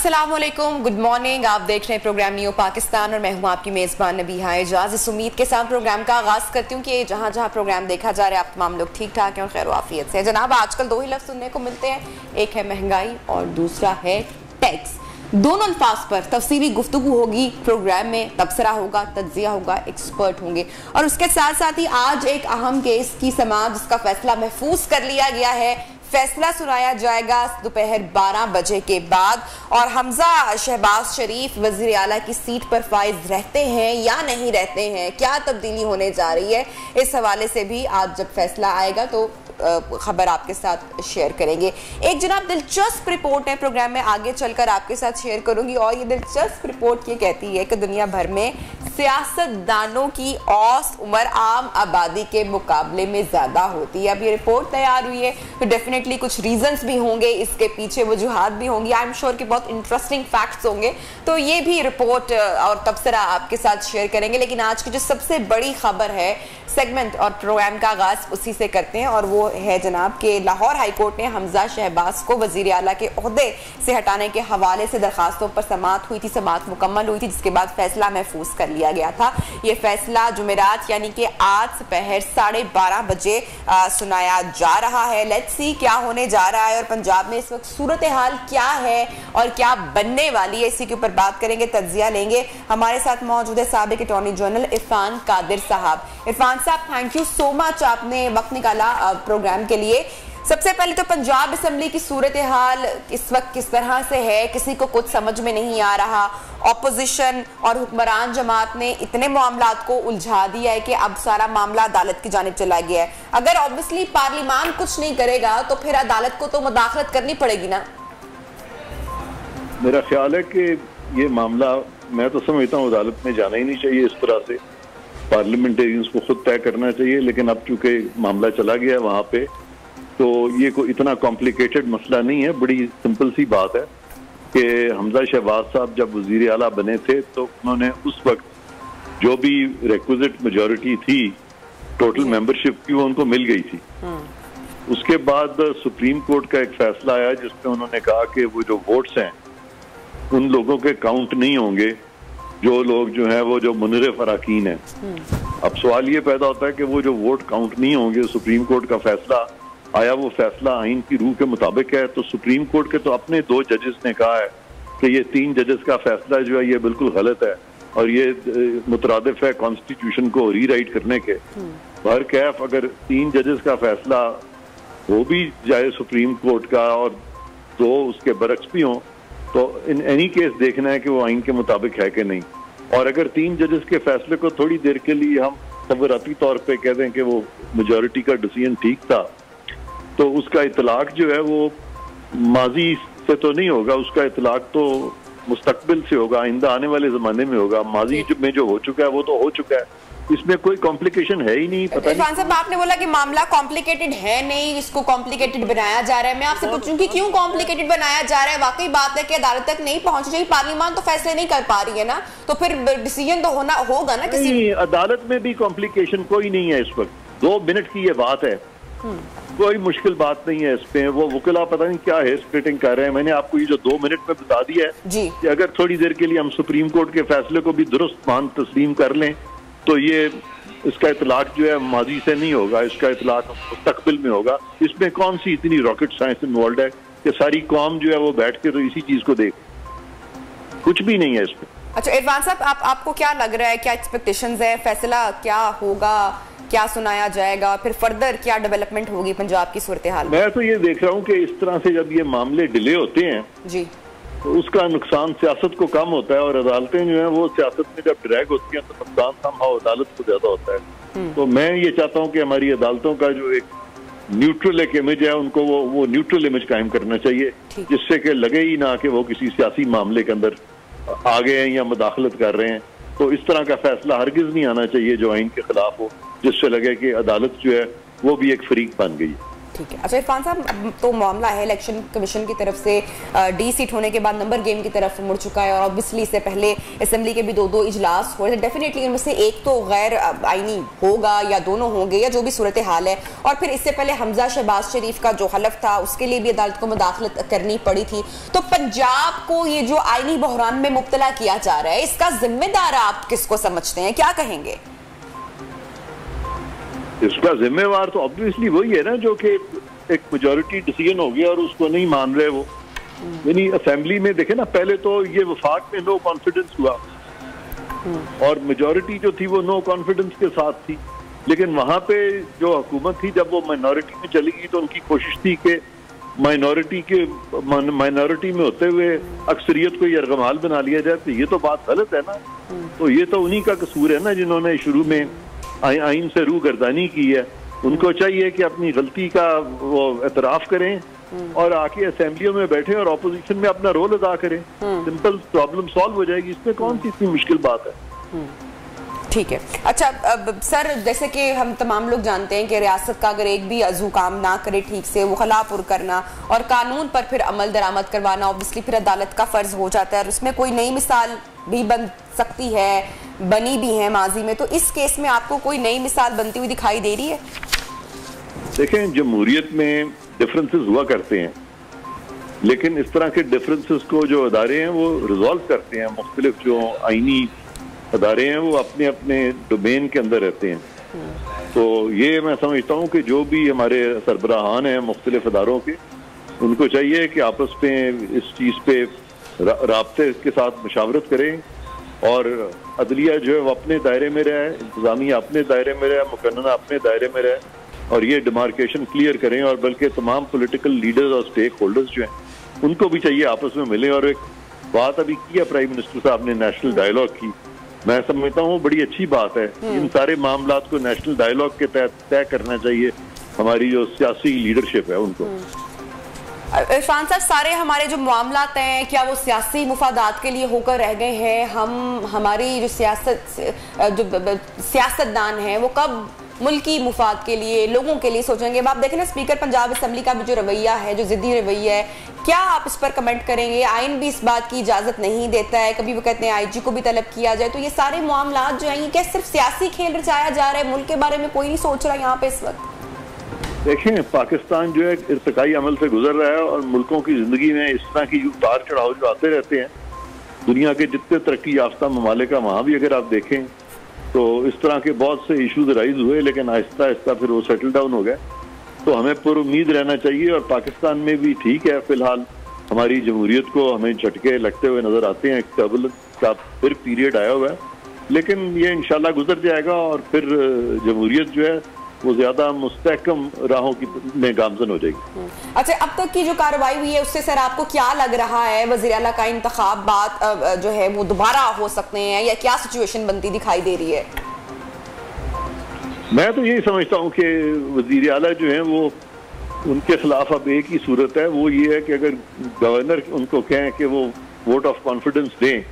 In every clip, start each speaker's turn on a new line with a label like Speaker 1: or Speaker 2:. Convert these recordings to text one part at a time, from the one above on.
Speaker 1: अस्सलामुअलैकुम, good morning. आप देख रहे हैं प्रोग्राम न्यू पाकिस्तान और मैं हूं आपकी मेजबान नबीहा एजाज। इस उम्मीद के साथ प्रोग्राम का आगाज करती हूं कि जहां जहां प्रोग्राम देखा जा रहा है आप तमाम लोग ठीक ठाक हैं और खैर वाफियत से। जनाब, आजकल दो ही लफ्ज सुनने को मिलते हैं, एक है महंगाई और दूसरा है टैक्स। दोनों अल्फाज पर तफसीली गुफ्तगू होगी प्रोग्राम में, तबसरा होगा, तज्जिया होगा, एक्सपर्ट होंगे और उसके साथ साथ ही आज एक अहम केस की समाअत जिसका फैसला महफूज कर लिया गया है। फैसला सुनाया जाएगा दोपहर 12 बजे के बाद और हमजा शहबाज शरीफ वजीर आला की सीट पर फाइज रहते हैं या नहीं रहते हैं, क्या तब्दीली होने जा रही है, इस हवाले से भी आज जब फैसला आएगा तो खबर आपके साथ शेयर करेंगे। एक जनाब दिलचस्प रिपोर्ट है, प्रोग्राम में आगे चलकर आपके साथ शेयर करूंगी और ये दिलचस्प रिपोर्ट ये कहती है कि दुनिया भर में सियासतदानों की औसत उम्र आम आबादी के मुकाबले में ज्यादा होती है। अब ये रिपोर्ट तैयार हुई है तो डेफिनेटली कुछ रीजंस भी होंगे, इसके पीछे वजूहात भी होंगी, आई एम श्योर कि बहुत इंटरेस्टिंग फैक्ट्स होंगे, तो ये भी रिपोर्ट और तबसरा आपके साथ शेयर करेंगे। लेकिन आज की जो सबसे बड़ी खबर है, सेगमेंट और प्रोग्राम का आगाज उसी से करते हैं और वो है जनाब के लाहौर हाईकोर्ट ने हमजा शहबाज को वजीर आला के ओहदे से हटाने के हवाले से दरखास्तों पर समाअत हुई थी, समाअत मुकम्मल हुई थी, जिसके बाद फैसला महफूज कर लिया गया था। ये फैसला जुमेरात यानी कि आज दोपहर 12:30 बजे सुनाया जा रहा है। लेट्स सी क्या होने जा रहा है और पंजाब में इस वक्त सूरत हाल क्या है और क्या बनने वाली है, इसी के ऊपर बात करेंगे, तज्जिया लेंगे। हमारे साथ मौजूद है साबिक अटॉर्नी जनरल इरफान कादिर साहब। इरफान साहब, थैंक यू सो मच, आपने वक्त निकाला प्रोग्राम के लिए। सबसे पहले तो पंजाब असेंबली की सूरत हाल इस वक्त किस तरह से है, किसी को कुछ समझ में नहीं आ रहा। ऑपोजिशन और हुक्मरान जमात ने इतने मामलात को उलझा दिया है कि अब सारा मामला अदालत की जानिब चला गया है। अगर ऑब्वियसली पार्लियामान कुछ नहीं करेगा तो फिर अदालत को तो मुदाखलत करनी पड़ेगी ना।
Speaker 2: मेरा ख्याल है कि ये मामला, मैं तो समझता हूँ अदालत में जाना ही नहीं चाहिए, इस तरह से पार्लियामेंटेरियंस को खुद तय करना चाहिए। लेकिन अब चूंकि मामला चला गया वहां पे, तो ये कोई इतना कॉम्प्लिकेटेड मसला नहीं है, बड़ी सिंपल सी बात है कि हमजा शहबाज साहब जब वजीर आला बने थे तो उन्होंने उस वक्त जो भी रिक्विजिट मेजॉरिटी थी टोटल मेंबरशिप की, वो उनको मिल गई थी। उसके बाद सुप्रीम कोर्ट का एक फैसला आया जिसमें उन्होंने कहा कि वो जो वोट्स हैं उन लोगों के काउंट नहीं होंगे, जो लोग जो हैं वो जो मुनरिफ अराकीन हैं। अब सवाल ये पैदा होता है कि वो जो वोट काउंट नहीं होंगे, सुप्रीम कोर्ट का फैसला आया, वो फैसला आइन की रूह के मुताबिक है, तो सुप्रीम कोर्ट के तो अपने 2 जजेस ने कहा है कि ये 3 जजेस का फैसला जो है ये बिल्कुल गलत है और ये मुतरादिफ है कॉन्स्टिट्यूशन को रीराइट करने के। हर कैफ अगर 3 जजेस का फैसला हो भी जाए सुप्रीम कोर्ट का और 2 उसके बरक्स भी हों, तो इन एनी केस देखना है कि वो आइन के मुताबिक है कि नहीं। और अगर 3 जजेस के फैसले को थोड़ी देर के लिए हम तवराती तौर पे कह दें कि वो मेजॉरिटी का डिसीजन ठीक था, तो उसका इतलाक जो है वो माजी से तो नहीं होगा, उसका इतलाक तो मुस्तकबिल से होगा, आइंदा आने वाले जमाने में होगा। माजी में जो हो चुका है वो तो हो चुका है, इसमें कोई कॉम्प्लिकेशन है ही नहीं। पता
Speaker 1: इरफान साहब, आपने बोला कि मामला कॉम्प्लिकेटेड है नहीं, इसको कॉम्प्लिकेटेड बनाया जा रहा है। मैं आपसे पूछूं कि क्यों कॉम्प्लिकेटेड बनाया जा रहा है? वाकई बात है कि अदालत तक नहीं पहुंच रही, पार्लियामान तो फैसले नहीं कर पा रही है ना, तो फिर डिसीजन तो होगा ना किसी।
Speaker 2: अदालत में भी कॉम्प्लिकेशन कोई नहीं है इस वक्त, 2 मिनट की ये बात है, कोई मुश्किल बात नहीं है इसमें। वो वकीला पता नहीं क्या है स्प्लिटिंग कर रहे हैं। मैंने आपको ये जो 2 मिनट में बता दिया है कि अगर थोड़ी देर के लिए हम सुप्रीम कोर्ट के फैसले को भी दुरुस्त मान तस्लीम कर लें तो ये इसका इतलाक जो है माजी से नहीं होगा, इसका इतलाक मुस्तकबिल में होगा। इसमें कौन सी इतनी रॉकेट साइंस इन्वॉल्व है कि सारी कौम जो है वो बैठ के तो इसी चीज को देख, कुछ भी नहीं है इसमें।
Speaker 1: अच्छा इरफान साहब, आपको क्या लग रहा है, क्या एक्सपेक्टेशंस है, फैसला क्या होगा, क्या सुनाया जाएगा, फिर फर्दर क्या डेवलपमेंट होगी पंजाब की सूरत हाल?
Speaker 2: मैं तो ये देख रहा हूँ कि इस तरह से जब ये मामले डिले होते हैं जी, तो उसका नुकसान सियासत को कम होता है और अदालतें जो है वो सियासत में जब ड्रैग होती हैं तो नुकसान समहाउ अदालत को ज्यादा होता है। तो मैं ये चाहता हूँ कि हमारी अदालतों का जो एक न्यूट्रल एक इमेज है, उनको वो न्यूट्रल इमेज कायम करना चाहिए, जिससे कि लगे ही ना कि वो किसी सियासी मामले के अंदर आ गए हैं या मुदाखलत कर रहे हैं। तो इस तरह का फैसला हरगिज नहीं आना चाहिए जो आइन के खिलाफ हो, जिससे लगे कि अदालत जो है वो भी एक फरीक बन गई।
Speaker 1: ठीक है। अच्छा इरफान साहब, तो मामला है इलेक्शन कमीशन की तरफ से डी सीट होने के बाद नंबर गेम की तरफ मुड़ चुका है, और ऑब्वियसली इससे पहले असेंबली के भी दो इजलास हुए थे। डेफिनेटली इनमें से एक तो गैर आईनी होगा या दोनों होंगे या जो भी सूरत हाल है। और फिर इससे पहले हमजा शहबाज शरीफ का जो हलफ था उसके लिए भी अदालत को मुदाखलत करनी पड़ी थी। तो पंजाब को ये जो आईनी बहरान में मुब्तला किया जा रहा है, इसका जिम्मेदार आप किसको समझते हैं, क्या कहेंगे?
Speaker 2: इसका जिम्मेवार तो ऑब्वियसली वही है ना, जो कि एक मेजॉरिटी डिसीजन हो गया और उसको नहीं मान रहे वो। यानी असेंबली में देखे ना, पहले तो ये वफाक में नो कॉन्फिडेंस हुआ और मेजॉरिटी जो थी वो नो कॉन्फिडेंस के साथ थी, लेकिन वहां पे जो हुकूमत थी जब वो माइनॉरिटी में चली गई तो उनकी कोशिश थी कि माइनॉरिटी में होते हुए अक्सरियत को यरगमाल बना लिया जाए। तो ये तो बात गलत है ना। तो ये तो उन्हीं का कसूर है ना, जिन्होंने शुरू में आइन से रूगर्दानी की है। उनको चाहिए कि अपनी गलती का वो एतराफ करें और आके असेंबलियों में बैठे और ऑपोजिशन में अपना रोल अदा करें। सिंपल प्रॉब्लम सॉल्व हो जाएगी, इसमें कौन सी इतनी मुश्किल बात है।
Speaker 1: ठीक है। अच्छा सर, जैसे कि हम तमाम लोग जानते हैं कि रियासत का अगर एक भी अज़ू काम ना करे ठीक से, वो खलापुर करना और कानून पर फिर अमल दरामद करवाना ऑब्वियसली फिर अदालत का फर्ज हो जाता है, और उसमें कोई नई मिसाल भी बन सकती है, बनी भी है माजी में। तो इस केस में आपको कोई नई मिसाल बनती हुई दिखाई दे रही है?
Speaker 2: देखें, जमहूरियत में डिफरेंसेस हुआ करते हैं, लेकिन इस तरह के डिफरेंसेस को जो अदारे हैं वो रिजॉल्व करते हैं। मुख्तलिफ जो आईनी अदारे हैं वो अपने अपने डोमेन के अंदर रहते हैं। तो ये मैं समझता हूँ कि जो भी हमारे सरबराहान हैं मुख्तलिफ अदारों के, उनको चाहिए कि आपस में इस चीज़ पे राब्ते के साथ मशावरत करें और अदलिया जो है वो अपने दायरे में रहे, इंतजामिया अपने दायरे में रहे, मुकन्ना अपने दायरे में रहे, और ये डिमार्केशन क्लियर करें। और बल्कि तमाम पॉलिटिकल लीडर्स और स्टेक होल्डर्स जो हैं उनको भी चाहिए आपस में मिलें। और एक बात अभी किया प्राइम मिनिस्टर साहब ने, नेशनल डायलॉग की, मैं समझता हूँ बड़ी अच्छी बात है। इन सारे मामलात को नेशनल डायलॉग के तहत तय करना चाहिए हमारी जो सियासी लीडरशिप है उनको।
Speaker 1: इरफान साहब, सारे हमारे जो मामलात हैं क्या वो सियासी मुफादात के लिए होकर रह गए हैं? हमारी जो सियासतदान हैं वो कब मुल्की मुफाद के लिए, लोगों के लिए सोचेंगे? अब आप देखें ना, स्पीकर पंजाब असम्बली का भी जो रवैया है, जो जिद्दी रवैया है, क्या आप इस पर कमेंट करेंगे? आइन भी इस बात की इजाजत नहीं देता है, कभी वो कहते हैं आईजी को भी तलब किया जाए। तो ये सारे मामला जो हैं, ये क्या सिर्फ सियासी खेल रचाया जा रहा है? मुल्क के बारे में कोई नहीं सोच रहा यहाँ पे इस वक्त?
Speaker 2: देखें, पाकिस्तान जो है इर्तिकाई अमल से गुजर रहा है और मुल्कों की जिंदगी में इस तरह की उतार चढ़ाव जो आते रहते हैं। दुनिया के जितने तरक्की याफ्ता ममालिक है वहाँ भी अगर आप देखें तो इस तरह के बहुत से इशूज राइज हुए, लेकिन आहिस्ता आहिस्ता फिर वो सेटल डाउन हो गए। तो हमें पुरुम्मीद रहना चाहिए। और पाकिस्तान में भी ठीक है, फिलहाल हमारी जमहूरियत को हमें झटके लगते हुए नजर आते हैं, एक टर्बुलेंस का फिर पीरियड आया हुआ है, लेकिन ये इंशाल्लाह गुजर जाएगा और फिर जमहूरियत जो है वो ज्यादा मुस्तहकम राहों की में गामजन हो जाएगी।
Speaker 1: अच्छा, अब तक की जो कार्रवाई हुई है उससे सर आपको क्या लग रहा है? वज़ीर आला का इंतखाबात जो है वो दोबारा हो सकते हैं या क्या सिचुएशन बनती दिखाई दे रही है?
Speaker 2: मैं तो यही समझता हूँ कि वज़ीर आला जो है वो, उनके खिलाफ अब एक ही सूरत है, वो ये है कि अगर गवर्नर उनको कहें कि वो वोट ऑफ कॉन्फिडेंस दें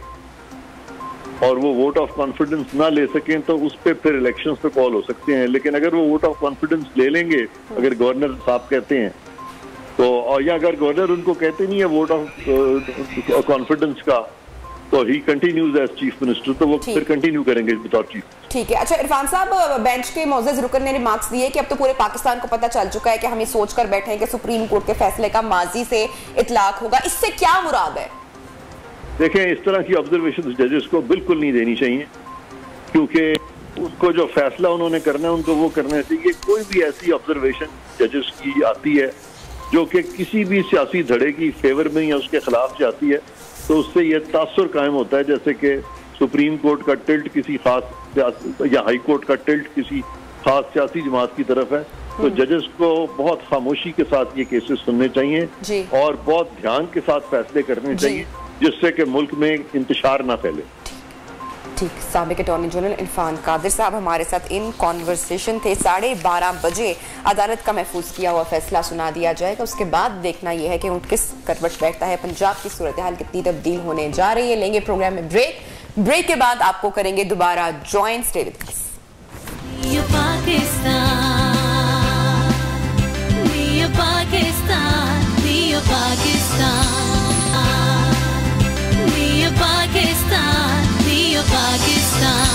Speaker 2: और वो वोट ऑफ कॉन्फिडेंस ना ले सकें तो उस पर फिर इलेक्शंस पे कॉल हो सकते हैं। लेकिन अगर वो वोट ऑफ कॉन्फिडेंस ले लेंगे, अगर गवर्नर साहब कहते हैं तो, और या अगर गवर्नर उनको कहते नहीं है वोट ऑफ कॉन्फिडेंस का, तो ही कंटिन्यूज एज चीफ मिनिस्टर, तो वो फिर कंटिन्यू करेंगे विदाउट चीफ।
Speaker 1: ठीक है। अच्छा इरफान साहब, बेंच के मोअज़्ज़ज़ रुकन ने रिमार्क्स दिए कि अब तो पूरे पाकिस्तान को पता चल चुका है कि हम ये सोच कर बैठे हैं कि सुप्रीम कोर्ट के फैसले का माजी से इतलाक होगा। इससे क्या मुराद है?
Speaker 2: देखें, इस तरह की ऑब्जर्वेशन जजेस को बिल्कुल नहीं देनी चाहिए, क्योंकि उनको जो फैसला उन्होंने करना है उनको वो करना चाहिए। कोई भी ऐसी ऑब्जर्वेशन जजेस की आती है जो कि किसी भी सियासी धड़े की फेवर में या उसके खिलाफ से आती है, तो उससे ये तासुर कायम होता है जैसे कि सुप्रीम कोर्ट का टिल्ट किसी खास या हाई कोर्ट का टिल्ट किसी खास सियासी जमात की तरफ है। तो जजेस को बहुत खामोशी के साथ ये केसेस सुनने चाहिए और बहुत ध्यान के साथ फैसले करने चाहिए, जिससे कि मुल्क में इंतशार ना फैले।
Speaker 1: ठीक, साबिक अटॉर्नी जनरल इरफान कादिर साहब हमारे साथ इन कॉन्वर्सेशन थे। 12:30 बजे अदालत का महफूज किया हुआ फैसला सुना दिया जाएगा। उसके बाद देखना यह है कि किस करवट बैठता है, पंजाब की सूरत हाल कितनी तब्दील होने जा रही है। लेंगे प्रोग्राम में ब्रेक के बाद आपको करेंगे दोबारा join. Stay with us.
Speaker 3: Pakistan, Neo Pakistan, Neo Pakistan, Neo Pakistan.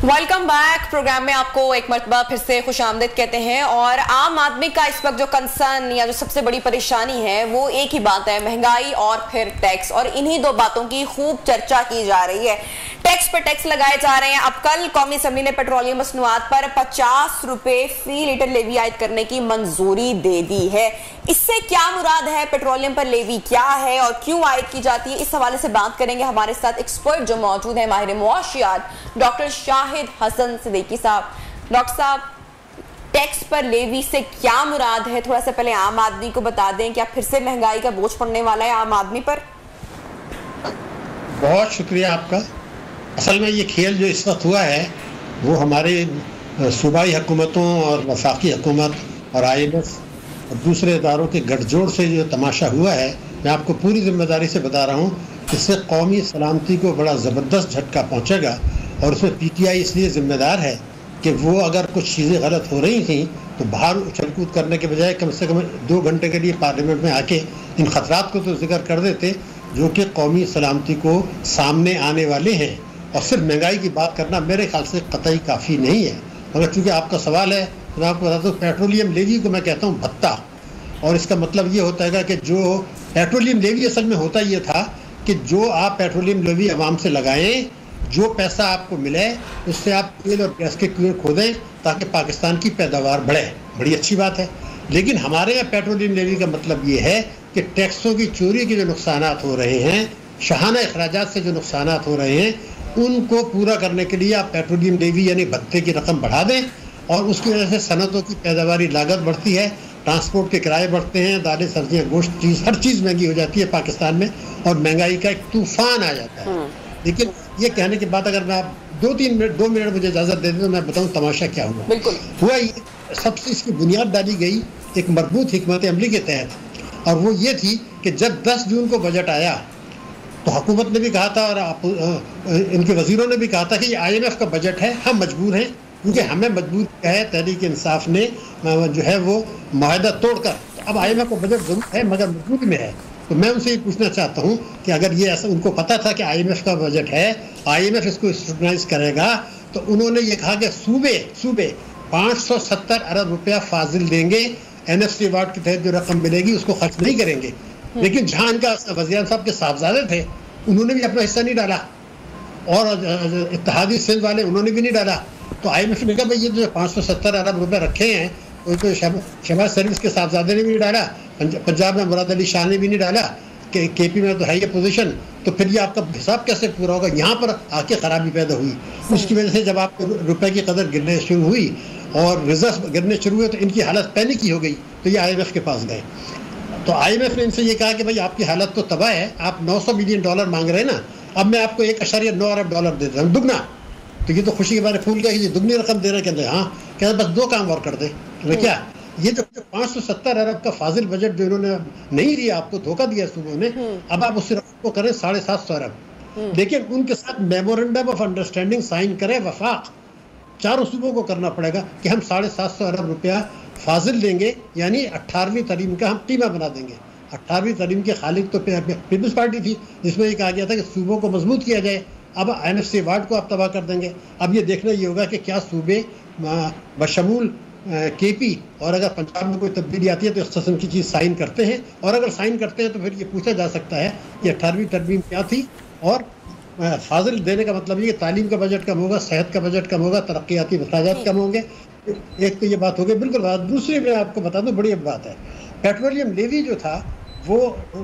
Speaker 1: Welcome back. Programme में आपको एक मरतबा फिर से खुशामदीद कहते हैं। और आम आदमी का इस वक्त जो कंसर्न या जो सबसे बड़ी परेशानी है वो एक ही बात है, महंगाई और फिर टैक्स। और इन्हीं दो बातों की खूब चर्चा की जा रही है। टैक्स पर टैक्स लगाए जा रहे हैं। अब कल कौमी असम्बली ने पेट्रोलियम मसनूआत पर 50 रुपए फी लीटर लेवी आयद करने की मंजूरी दे दी है। इससे क्या मुराद है, पेट्रोलियम पर लेवी क्या है और क्यों आयद की जाती है, इस हवाले से बात करेंगे। हमारे साथ एक्सपर्ट जो मौजूद है, माहिर मुआशियात डॉक्टर शाहिद हसन सिद्दीकी साहब। डॉक्टर साहब, टैक्स पर लेवी से क्या मुराद है, थोड़ा सा पहले आम आदमी को बता दें। क्या फिर से महंगाई का बोझ पड़ने वाला है आम आदमी पर?
Speaker 4: बहुत शुक्रिया आपका। असल में ये खेल जो इस वक्त हुआ है वो हमारे सूबाई हुकूमतों और वफाकी हुकूमत और IMF और दूसरे इदारों के गठजोड़ से जो तमाशा हुआ है, मैं आपको पूरी जिम्मेदारी से बता रहा हूँ, इससे कौमी सलामती को बड़ा ज़बरदस्त झटका पहुँचेगा। और उसमें PTI इसलिए ज़िम्मेदार है कि वो अगर कुछ चीज़ें गलत हो रही थी तो बाहर उछल-कूद करने के बजाय कम से कम 2 घंटे के लिए पार्लियामेंट में आके इन ख़तरात को तो जिक्र कर देते जो कि कौमी सलामती को सामने आने वाले हैं। और सिर्फ महंगाई की बात करना मेरे ख्याल से कतई काफ़ी नहीं है। मगर चूँकि आपका सवाल है तो मैं आपको बताता हूँ, पेट्रोलियम लेवी को मैं कहता हूँ भत्ता। और इसका मतलब ये होता है कि जो पेट्रोलियम लेवी असल में होता ये था कि जो आप पेट्रोलियम लेवी आवाम से लगाएं, जो पैसा आपको मिले उससे आप तेल और गैस के कुएं खोदें ताकि पाकिस्तान की पैदावार बढ़े। बड़ी अच्छी बात है। लेकिन हमारे यहाँ पेट्रोलियम लेवी का मतलब ये है कि टैक्सों की चोरी के जो नुकसानात हो रहे हैं, शाहाना अखराजात से जो नुकसानात हो रहे हैं, उनको पूरा करने के लिए आप पेट्रोलियम लेवी यानी भत्ते की रकम बढ़ा दें। और उसकी वजह से सनतों की पैदावारी लागत बढ़ती है, ट्रांसपोर्ट के किराए बढ़ते हैं, दालें सब्जियाँ गोश्त हर चीज़ महंगी हो जाती है पाकिस्तान में और महंगाई का एक तूफान आ जाता है। लेकिन ये कहने के बाद अगर मैं आप 2 मिनट मुझे इजाज़त दे दें तो मैं बताऊँ तमाशा क्या हुआ।
Speaker 1: बिल्कुल
Speaker 4: हुआ ये, सबसे इसकी बुनियाद डाली गई एक मजबूत हिकमत अमली के तहत, और वो ये थी कि जब 10 जून को बजट आया तो हुकूमत ने भी कहा था और इनके वजीरों ने भी कहा था कि ये IMF का बजट है, हम मजबूर हैं क्योंकि हमें मजबूर किया है तहरीक इंसाफ ने जो है वो माहिदा तोड़कर। तो अब IMF का बजट जरूर है मगर मजबूरी में है। तो मैं उनसे ये पूछना चाहता हूँ कि अगर ये ऐसा उनको पता था कि IMF का बजट है, IMF इसको स्क्रूटनाइज करेगा, तो उन्होंने ये कहा कि सूबे 570 अरब रुपया फाजिल देंगे, NFC अवार्ड के तहत जो रकम मिलेगी उसको खर्च नहीं करेंगे। लेकिन जहाँ इनका वज़ीर साहब के साहबजादे थे उन्होंने भी अपना हिस्सा नहीं डाला और इत्तेहादी सिंध वाले उन्होंने भी नहीं डाला। तो IMF ने कहा भाई ये जो 570 अरब रुपए रखे हैं तो शहबाज शरीफ के साहबजादे ने भी नहीं डाला, पंजाब में मुराद अली शाह ने भी नहीं डाला, KP में तो है ये पोजीशन, तो फिर ये आपका हिसाब कैसे पूरा होगा? यहाँ पर आके खराबी पैदा हुई। उसकी वजह से जब आपके रुपए की कदर गिरने शुरू हुई और रिजर्व गिरने शुरू हुए तो इनकी हालत पैनिक की हो गई। तो ये IMF के पास गए। तो IMF ने इनसे ये कहा कि भाई आपकी हालत तो तबाह है, आप $900 मिलियन मांग रहे हैं ना, अब मैं आपको $1.9 अरब देता हूँ, दुगना। तो ये तो खुशी के बारे फूल गया कि दुगनी रकम दे रहे हैं। कहते हाँ, कहते बस 2 काम और कर दे। तो क्या ये जो 570 अरब का फाजिल बजट जो इन्होंने नहीं दिया, आपको धोखा दिया सुबह ने, अब आप उस रकम को करें 750 अरब। लेकिन उनके साथ मेमोरेंडम ऑफ अंडरस्टैंडिंग साइन करे वफाक, चारों सूबों को करना पड़ेगा कि हम 750 अरब रुपया फाजिल देंगे, यानी 18वीं तरीम का हम कीमा बना देंगे। 18वीं तरीम के खालिक तो पीपल्स पार्टी थी जिसमें ये कहा गया था कि सूबों को मजबूत किया जाए। अब NFC अवार्ड को आप तबाह कर देंगे। अब ये देखना ये होगा कि क्या सूबे बशमूल KP और अगर पंजाब में कोई तब्दीली आती है तो इस किस्म की चीज़ साइन करते हैं, और अगर साइन करते हैं तो फिर ये पूछा जा सकता है कि 18वीं तरमीम क्या थी। और फाजिल देने का मतलब ये तालीम का बजट कम होगा, सेहत का बजट कम होगा, तरक्याती अखराजात कम होंगे। एक तो ये बात हो गई बिल्कुल बात। दूसरी मैं आपको बता दूं, बड़ी बात है, पेट्रोलियम लेवी जो था वो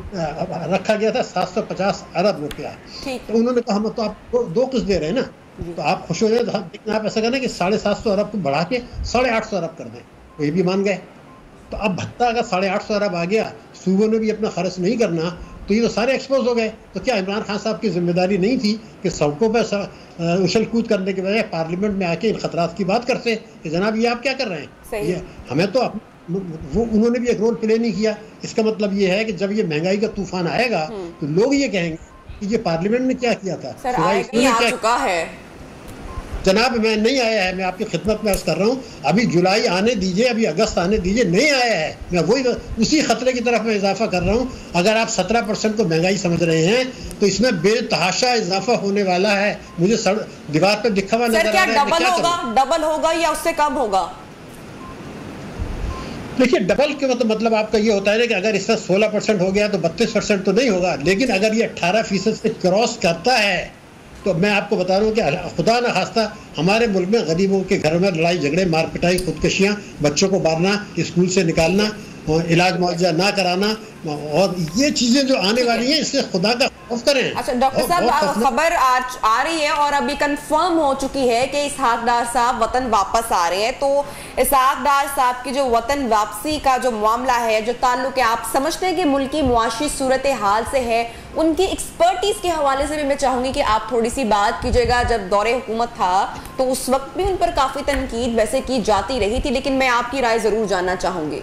Speaker 4: रखा गया था 750 अरब रुपया। तो उन्होंने कहा हम तो आपको 2 किस्त दे रहे हैं ना, तो आप खुश हो जाए, तो लेकिन आप ऐसा करें कि 750 अरब को बढ़ा के 850 अरब कर दें। तो ये भी मान गए। तो अब भत्ता अगर 850 अरब आ गया, सूबों ने भी अपना खर्च नहीं करना, तो ये तो सारे एक्सपोज हो गए। तो क्या इमरान खान साहब की जिम्मेदारी नहीं थी कि सड़कों पर उछल कूद करने के बजाय पार्लियामेंट में आके इन खतरात की बात करते कि जनाब ये आप क्या कर रहे हैं? ये हमें तो वो उन्होंने भी एक रोल प्ले नहीं किया। इसका मतलब ये है कि जब ये महंगाई का तूफान आएगा तो लोग ये कहेंगे कि ये पार्लियामेंट ने क्या किया था,
Speaker 1: सर आ चुका है।
Speaker 4: जनाब मैं नहीं आया है, मैं आपकी खिदमत में अर्ज कर रहा हूँ, अभी जुलाई आने दीजिए, अभी अगस्त आने दीजिए, नहीं आया है। मैं वही उसी खतरे की तरफ मैं इजाफा कर रहा हूँ। अगर आप 17% को महंगाई समझ रहे हैं तो इसमें बेतहाशा इजाफा होने वाला है। मुझे दीवार पर लिखा हुआ नजर आ रहा है।
Speaker 1: डबल होगा या उससे कम होगा?
Speaker 4: देखिए, डबल के मतलब आपका ये होता है ना कि अगर इसका 16% हो गया तो 32% तो नहीं होगा, लेकिन अगर ये 18% से क्रॉस करता है तो मैं आपको बता रहा हूँ कि खुदा न खास्ता हमारे मुल्क में गरीबों के घर में लड़ाई झगड़े, मार पिटाई, खुदकशियाँ, बच्चों को मारना, स्कूल से निकालना, इलाज मुआवजा ना कराना, और ये चीजें जो आने वाली हैं, इससे खुदा का खौफ करें।
Speaker 1: अच्छा डॉक्टर साहब, खबर आ रही है और अभी कंफर्म हो चुकी है कि इसहाक डार साहब वतन वापस आ रहे हैं। तो इसहाक डार साहब की जो वतन वापसी का जो मामला है, जो ताल्लुक है, आप समझते हैं कि मुल्की मुआशी सूरत हाल से है? उनकी एक्सपर्टीज के हवाले से भी मैं चाहूंगी कि आप थोड़ी सी बात कीजिएगा। जब दौरे हुकूमत था तो उस वक्त भी उन पर काफी तनकीद वैसे की जाती रही थी, लेकिन मैं आपकी राय जरूर जानना चाहूंगी।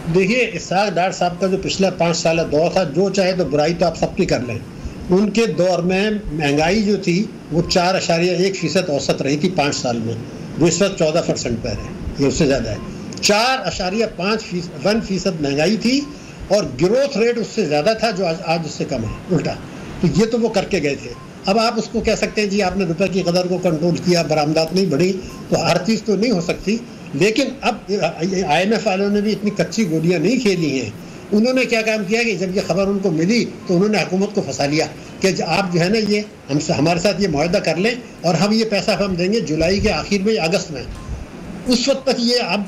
Speaker 4: देखिए, इसहाक डार साहब का जो पिछला 5 साल दौर था, जो चाहे तो बुराई तो आप सबकी कर लें, उनके दौर में महंगाई जो थी वो 4.1% औसत रही थी 5 साल में, जो इस वक्त 14% पर है, ये उससे ज़्यादा है। 4.1% महंगाई थी और ग्रोथ रेट उससे ज़्यादा था, जो आज उससे कम है, उल्टा। तो ये तो वो करके गए थे। अब आप उसको कह सकते हैं जी आपने रुपए की कदर को कंट्रोल किया, बरामदात नहीं बढ़ी, तो हर चीज़ तो नहीं हो सकती। लेकिन अब IMF वालों ने भी इतनी कच्ची गोलियां नहीं खेली हैं। उन्होंने क्या काम किया कि जब ये खबर उनको मिली तो उन्होंने हुकूमत को फंसा लिया कि आप जो है ना ये हमारे साथ ये मुआहदा कर लें और हम ये पैसा हम देंगे जुलाई के आखिर में, अगस्त में। उस वक्त तक ये अब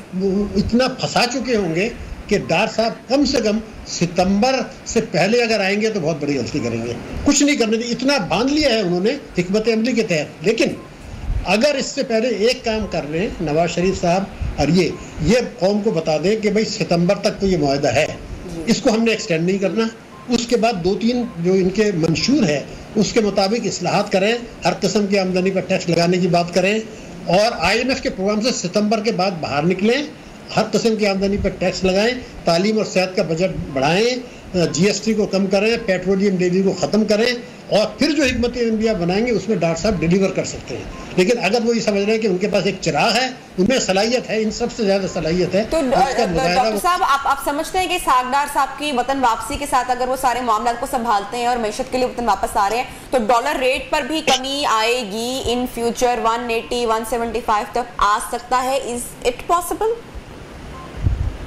Speaker 4: इतना फंसा चुके होंगे कि डार साहब कम से कम सितंबर से पहले अगर आएंगे तो बहुत बड़ी गलती करेंगे। कुछ नहीं करने दी, इतना बांध लिया है उन्होंने हिकमत अमली के तहत। लेकिन अगर इससे पहले एक काम कर रहे हैं नवाज शरीफ साहब, और ये कौम को बता दें कि भाई सितंबर तक तो ये मुआहदा है, इसको हमने एक्सटेंड नहीं करना। उसके बाद 2-3 जो इनके मंशूर है उसके मुताबिक इस्लाहात करें, हर किस्म की आमदनी पर टैक्स लगाने की बात करें, और IMF के प्रोग्राम से सितंबर के बाद बाहर निकलें, हर किस्म की आमदनी पर टैक्स लगाएं, तालीम और सेहत का बजट बढ़ाएं, GST को कम करें, पेट्रोलियम लेवी को ख़त्म करें, और फिर जो हिकमत इंडिया बनाएंगे उसमें डॉक्टर साहब डिलीवर कर सकते हैं। लेकिन अगर वो ये समझ रहे हैं कि उनके पास एक चिराग है, उनमें सलाहियत है, इन सबसे ज़्यादा सलाहियत है,
Speaker 1: तो डॉक्टर साहब आप समझते हैं कि इसहाक डार साहब की वतन वापसी के साथ अगर वो सारे मामला को संभालते हैं और मैशत के लिए वतन वापस आ रहे हैं तो डॉलर रेट पर भी कमी आएगी इन फ्यूचर? 180, 175 तक आ सकता है। Is it possible?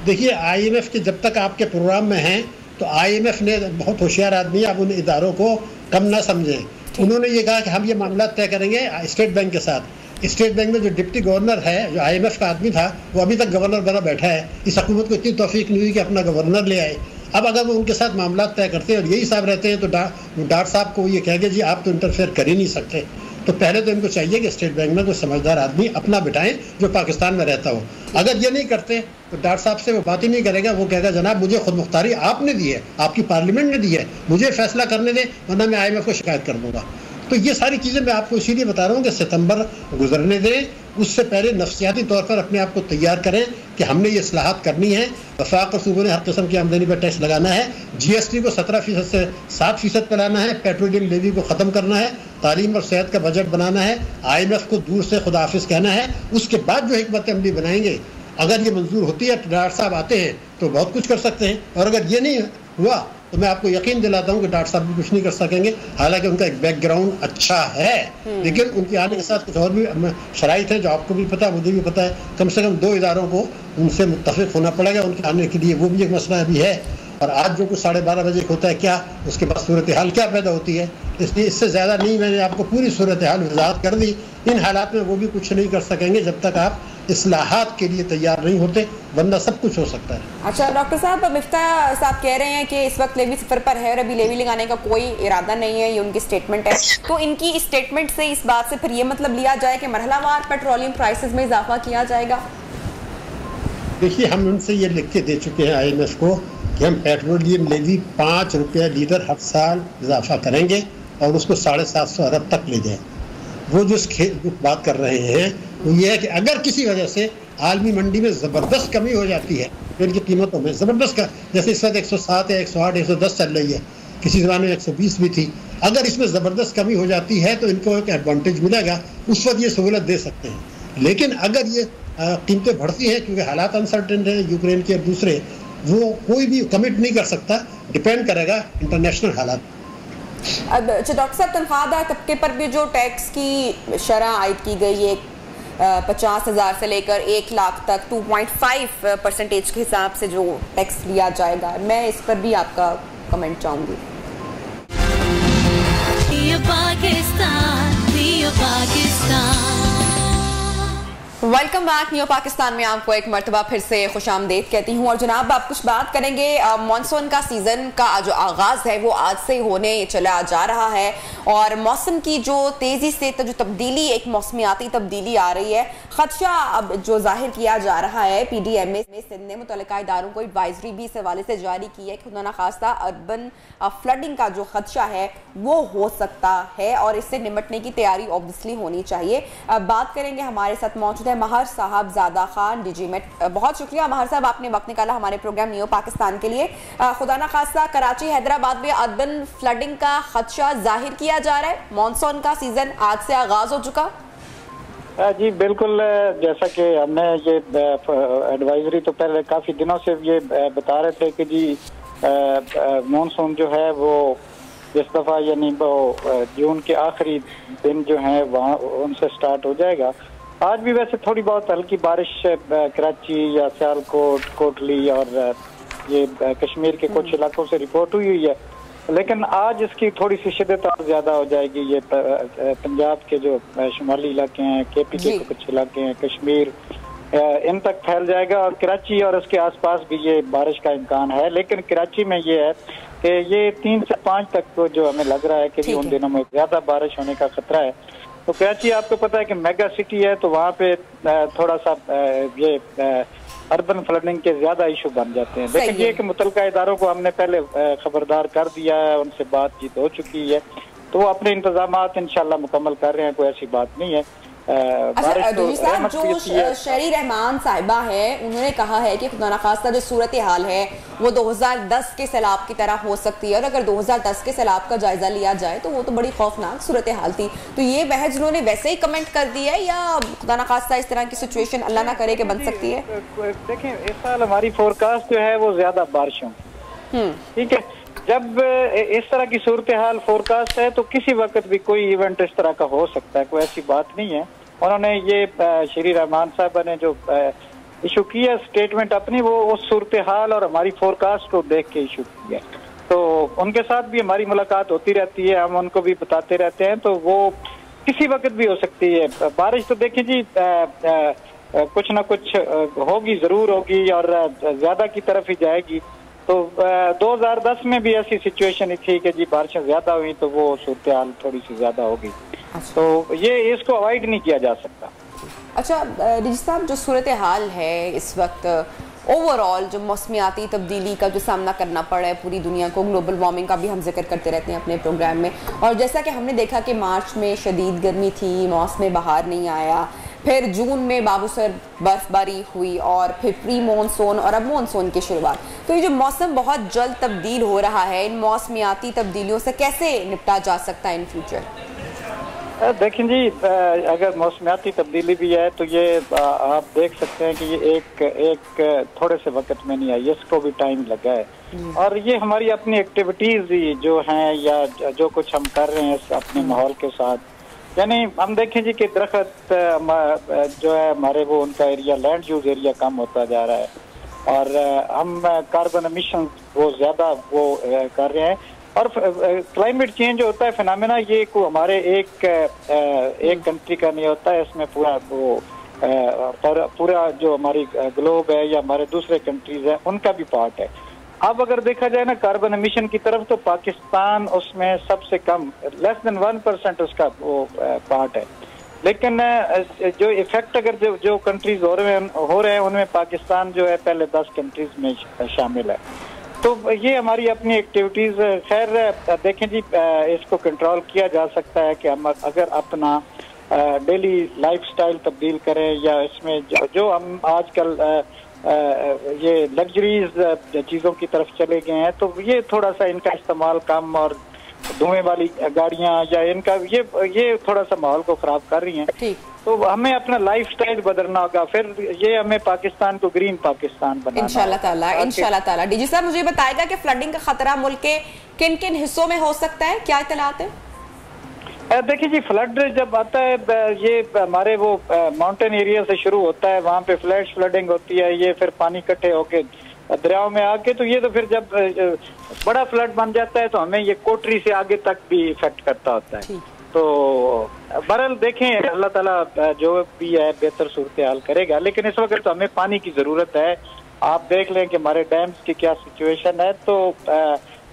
Speaker 4: देखिए, IMF के जब तक आपके प्रोग्राम में हैं तो IMF ने बहुत होशियार आदमी है, आप उन इदारों को कम ना समझें। उन्होंने ये कहा कि हम ये मामला तय करेंगे स्टेट बैंक के साथ। स्टेट बैंक में जो डिप्टी गवर्नर है, जो IMF का आदमी था, वो अभी तक गवर्नर बना बैठा है। इस हुकूमत को इतनी तौफीक नहीं हुई कि अपना गवर्नर ले आए। अब अगर वो उनके साथ मामला तय करते हैं और यही साहब रहते हैं तो डार साहब को ये कहेंगे जी आप तो इंटरफेयर कर ही नहीं सकते। तो पहले तो इनको चाहिए कि स्टेट बैंक में कोई समझदार आदमी अपना बिठाएं जो पाकिस्तान में रहता हो। अगर ये नहीं करते तो डार साहब से वो बात ही नहीं करेगा, वो कहेगा जनाब मुझे खुद मुख्तारी आपने दी है, आपकी पार्लियामेंट ने दी है, मुझे फैसला करने दें वरना मैं IMF को शिकायत कर दूंगा। तो ये सारी चीज़ें मैं आपको इसीलिए बता रहा हूँ कि सितंबर गुजरने दें, उससे पहले नफ्सियाती तौर पर अपने आप को तैयार करें कि हमने ये इस्लाहात करनी है। वफाक और सूबों ने हर किस्म की आमदनी पर टैक्स लगाना है, GST को 17% से 7% पर लाना है, पेट्रोलियम लेवी को ख़त्म करना है, तालीम और सेहत का बजट बनाना है, IMF को दूर से खुदा हाफिज कहना है। उसके बाद जो हिकमत अमली बनाएंगे, अगर ये मंजूर होती है तो डॉक्टर साहब आते हैं तो बहुत कुछ कर सकते हैं, और अगर ये नहीं हुआ तो मैं आपको यकीन दिलाता हूँ कि डॉक्टर साहब भी कुछ नहीं कर सकेंगे। हालांकि उनका एक बैकग्राउंड अच्छा है, लेकिन उनके आने के साथ कुछ और भी शराइत है जो आपको भी पता है, मुझे भी पता है। कम से कम 2 इदारों को उनसे मुत्तफिक होना पड़ेगा उनके आने के लिए, वो भी एक मसला अभी है। और आज जो कुछ 12:30 बजे होता है क्या, उसके बाद सूरत हाल क्या पैदा होती है, इसलिए इससे ज़्यादा नहीं, मैंने आपको पूरी सूरत हाल वजाहत कर दी। इन हालात में वो भी कुछ नहीं कर सकेंगे जब तक आप इस्लाहात के लिए तैयार नहीं होते, वरना सब कुछ हो सकता है।
Speaker 1: अच्छा डॉक्टर साहब, मिफ्ता साहब कह रहे हैं कि इस वक्त लेवी सफर पर है और अभी लेवी लगाने का कोई इरादा नहीं है, ये उनकी स्टेटमेंट है। तो इनकी इस स्टेटमेंट से इस बात से फिर ये मतलब लिया जाए कि मरहलावार पेट्रोलियम प्राइसेस में इजाफा किया जाएगा?
Speaker 4: देखिए, हम उनसे ये लिख के दे चुके हैं IMF को कि हम पेट्रोलियम लेवी 5 रुपये लीटर हर साल इजाफा करेंगे और उसको 750 अरब तक ले जाएं। वो जो बात कर रहे हैं वो ये है कि अगर किसी वजह से आलमी मंडी में ज़बरदस्त कमी हो जाती है, इनकी कीमतों में ज़बरदस्त जैसे इस वक्त 107 या 108, 110 चल रही है, किसी ज़माने में 120 भी थी, अगर इसमें ज़बरदस्त कमी हो जाती है तो इनको एक एडवांटेज मिलेगा, उस वक्त ये सहूलत दे सकते हैं। लेकिन अगर ये कीमतें बढ़ती हैं क्योंकि हालात अनसर्टेन हैं यूक्रेन के और दूसरे, वो कोई भी कमिट नहीं कर सकता, डिपेंड करेगा इंटरनेशनल हालात।
Speaker 1: अब डॉक्टर साहब, तनख्वाहदार तबके पर भी जो टैक्स की शरह आयद की गई है 50,000 से लेकर 1 लाख तक 2.5% के हिसाब से जो टैक्स लिया जाएगा, मैं इस पर भी आपका कमेंट चाहूंगी। Welcome back. न्यू पाकिस्तान में आपको एक मरतबा फिर से खुशामदीद कहती हूँ। और जनाब, आप कुछ बात करेंगे मानसून का सीज़न का जो आगाज़ है वो आज से होने चला जा रहा है, और मौसम की जो तेज़ी से जो तब्दीली, एक मौसमियाती तब्दीली आ रही है, खदशा अब जो जाहिर किया जा रहा है PDMA में सिंध ने मुतल्लिका इदारों को एडवाइजरी भी इस हवाले से जारी की है कि खुदा न खास्ता अर्बन फ्लडिंग का जो खदशा है वो हो सकता है और इससे निपटने की तैयारी ऑब्वियसली होनी चाहिए। बात करेंगे, हमारे साथ मौजूद है महर साहब ज़ादा खान, DGMET। बहुत शुक्रिया महर साहब, आपने वक्त निकाला हमारे प्रोग्राम न्यू पाकिस्तान के लिए। खुदा न खास्ता कराची, हैदराबाद में अर्बन फ्लडिंग का खदशा जाहिर किया जा रहा है, मानसून का सीजन आज से आगाज हो चुका।
Speaker 5: जी बिल्कुल, जैसा कि हमने ये एडवाइजरी तो पहले काफ़ी दिनों से ये बता रहे थे कि जी मानसून जो है वो इस दफ़ा यानी वो जून के आखिरी दिन जो है वहाँ उनसे स्टार्ट हो जाएगा। आज भी वैसे थोड़ी बहुत हल्की बारिश कराची या सियालकोट, कोटली और ये कश्मीर के कुछ इलाकों से रिपोर्ट हुई है, लेकिन आज इसकी थोड़ी सी शिद्दत और ज़्यादा हो जाएगी। ये पंजाब के जो शुमाली इलाके हैं, KP के कुछ इलाके हैं, कश्मीर, इन तक फैल जाएगा और कराची और उसके आसपास भी ये बारिश का इम्कान है। लेकिन कराची में ये है कि ये 3 से 5 तक तो जो हमें लग रहा है कि उन दिनों में ज़्यादा बारिश होने का खतरा है। तो कराची आपको पता है कि मेगा सिटी है, तो वहाँ पे थोड़ा सा ये अर्बन फ्लडिंग के ज्यादा इशू बन जाते हैं। लेकिन ये कि मुतल्लिका इदारों को हमने पहले खबरदार कर दिया है, उनसे बातचीत हो चुकी है, तो वो अपने इंतजामात इंशाल्लाह मुकम्मल कर रहे हैं, कोई ऐसी बात नहीं है।
Speaker 1: जो शहरी रहमान साहिबा है, उन्होंने कहा है कि खुदा न खास्ता जो सूरत हाल है वो 2010 के सैलाब की तरह हो सकती है, और अगर 2010 के सैलाब का जायजा लिया जाए तो वो तो बड़ी खौफनाक सूरत हाल थी। तो ये महज उन्होंने वैसे ही कमेंट कर दिया है या खुदा न खास्ता इस तरह की सिचुएशन अल्लाह ना करे कि बन सकती है?
Speaker 5: देखें, इस साल हमारी फोरकास्ट जो है वो ज्यादा बारिशों, ठीक है, जब इस तरह की सूरत हाल फोरकास्ट है तो किसी वक्त भी कोई इवेंट इस तरह का हो सकता है, कोई ऐसी बात नहीं है। उन्होंने ये श्री रहमान साहब ने जो इशू किया स्टेटमेंट अपनी, वो उस सूरत हाल और हमारी फोरकास्ट को देख के इशू किया। तो उनके साथ भी हमारी मुलाकात होती रहती है, हम उनको भी बताते रहते हैं, तो वो किसी वक्त भी हो सकती है बारिश। तो देखें जी, कुछ ना कुछ होगी, जरूर होगी और ज्यादा की तरफ ही जाएगी। तो 2010 में भी ऐसी सिचुएशन थी कि जी बारिशें ज्यादा हुई तो वो सूरत हाल थोड़ी सी ज्यादा होगी। तो ये इसको अवॉइड नहीं किया जा सकता।
Speaker 1: अच्छा रिजी साहब, जो सूरत हाल है इस वक्त ओवरऑल, जो मौसमियाती तब्दीली का जो सामना करना पड़ा है पूरी दुनिया को, ग्लोबल वार्मिंग का भी हम जिक्र करते रहते हैं अपने प्रोग्राम में, और जैसा कि हमने देखा कि मार्च में शदीद गर्मी थी, मौसम बहार नहीं आया, फिर जून में बाबूसर बर्फबारी हुई और फिर प्री मानसून और अब मानसून की शुरुआत। तो ये जो मौसम बहुत जल्द तब्दील हो रहा है, इन मौसमियाती तब्दीलियों से कैसे निपटा जा सकता है इन फ्यूचर?
Speaker 5: देखें जी, अगर मौसमियाती तब्दीली भी है तो ये आप देख सकते हैं कि ये एक थोड़े से वक्त में नहीं आई, इसको भी टाइम लगा है। और ये हमारी अपनी एक्टिविटीज जो हैं या जो कुछ हम कर रहे हैं अपने माहौल के साथ, यानी हम देखें जी कि दरख्त जो है हमारे, वो उनका एरिया, लैंड यूज एरिया कम होता जा रहा है और हम कार्बन एमिशन वो ज्यादा वो कर रहे हैं। और क्लाइमेट चेंज होता है फिनोमेना, ये को हमारे एक कंट्री का नहीं होता है, इसमें पूरा वो पूरा जो हमारी ग्लोब है या हमारे दूसरे कंट्रीज हैं उनका भी पार्ट है। अब अगर देखा जाए ना कार्बन एमिशन की तरफ, तो पाकिस्तान उसमें सबसे कम, लेस देन 1% उसका वो पार्ट है। लेकिन जो इफेक्ट अगर जो कंट्रीज हो रहे हैं उनमें पाकिस्तान जो है पहले 10 कंट्रीज में शामिल है। तो ये हमारी अपनी एक्टिविटीज, खैर देखें जी, इसको कंट्रोल किया जा सकता है कि हम अगर अपना डेली लाइफस्टाइल तब्दील करें, या इसमें जो हम आजकल ये लग्जरीज चीज़ों की तरफ चले गए हैं, तो ये थोड़ा सा इनका इस्तेमाल कम और धुएं वाली गाड़ियां या इनका ये थोड़ा सा माहौल को खराब कर रही हैं।
Speaker 1: ठीक।
Speaker 5: तो हमें अपना लाइफस्टाइल बदलना होगा, फिर ये हमें पाकिस्तान को ग्रीन पाकिस्तान बनाना
Speaker 1: इंशाल्लाह ताला। डीजी साहब मुझे बताएगा कि फ्लडिंग का खतरा मुल्क के किन किन हिस्सों में हो सकता है, क्या इत्तलात है?
Speaker 5: देखिए जी, फ्लड जब आता है ये हमारे वो माउंटेन एरिया से शुरू होता है, वहाँ पे फ्लैश फ्लडिंग होती है, ये फिर पानी इकट्ठे होके दरियाओं में आके, तो ये तो फिर जब बड़ा फ्लड बन जाता है तो हमें ये कोटरी से आगे तक भी इफेक्ट करता होता है। तो बहरहाल देखें, अल्लाह ताला जो भी है बेहतर सूरत हाल करेगा, लेकिन इस वक्त तो हमें पानी की जरूरत है। आप देख लें कि हमारे डैम्स की क्या सिचुएशन है। तो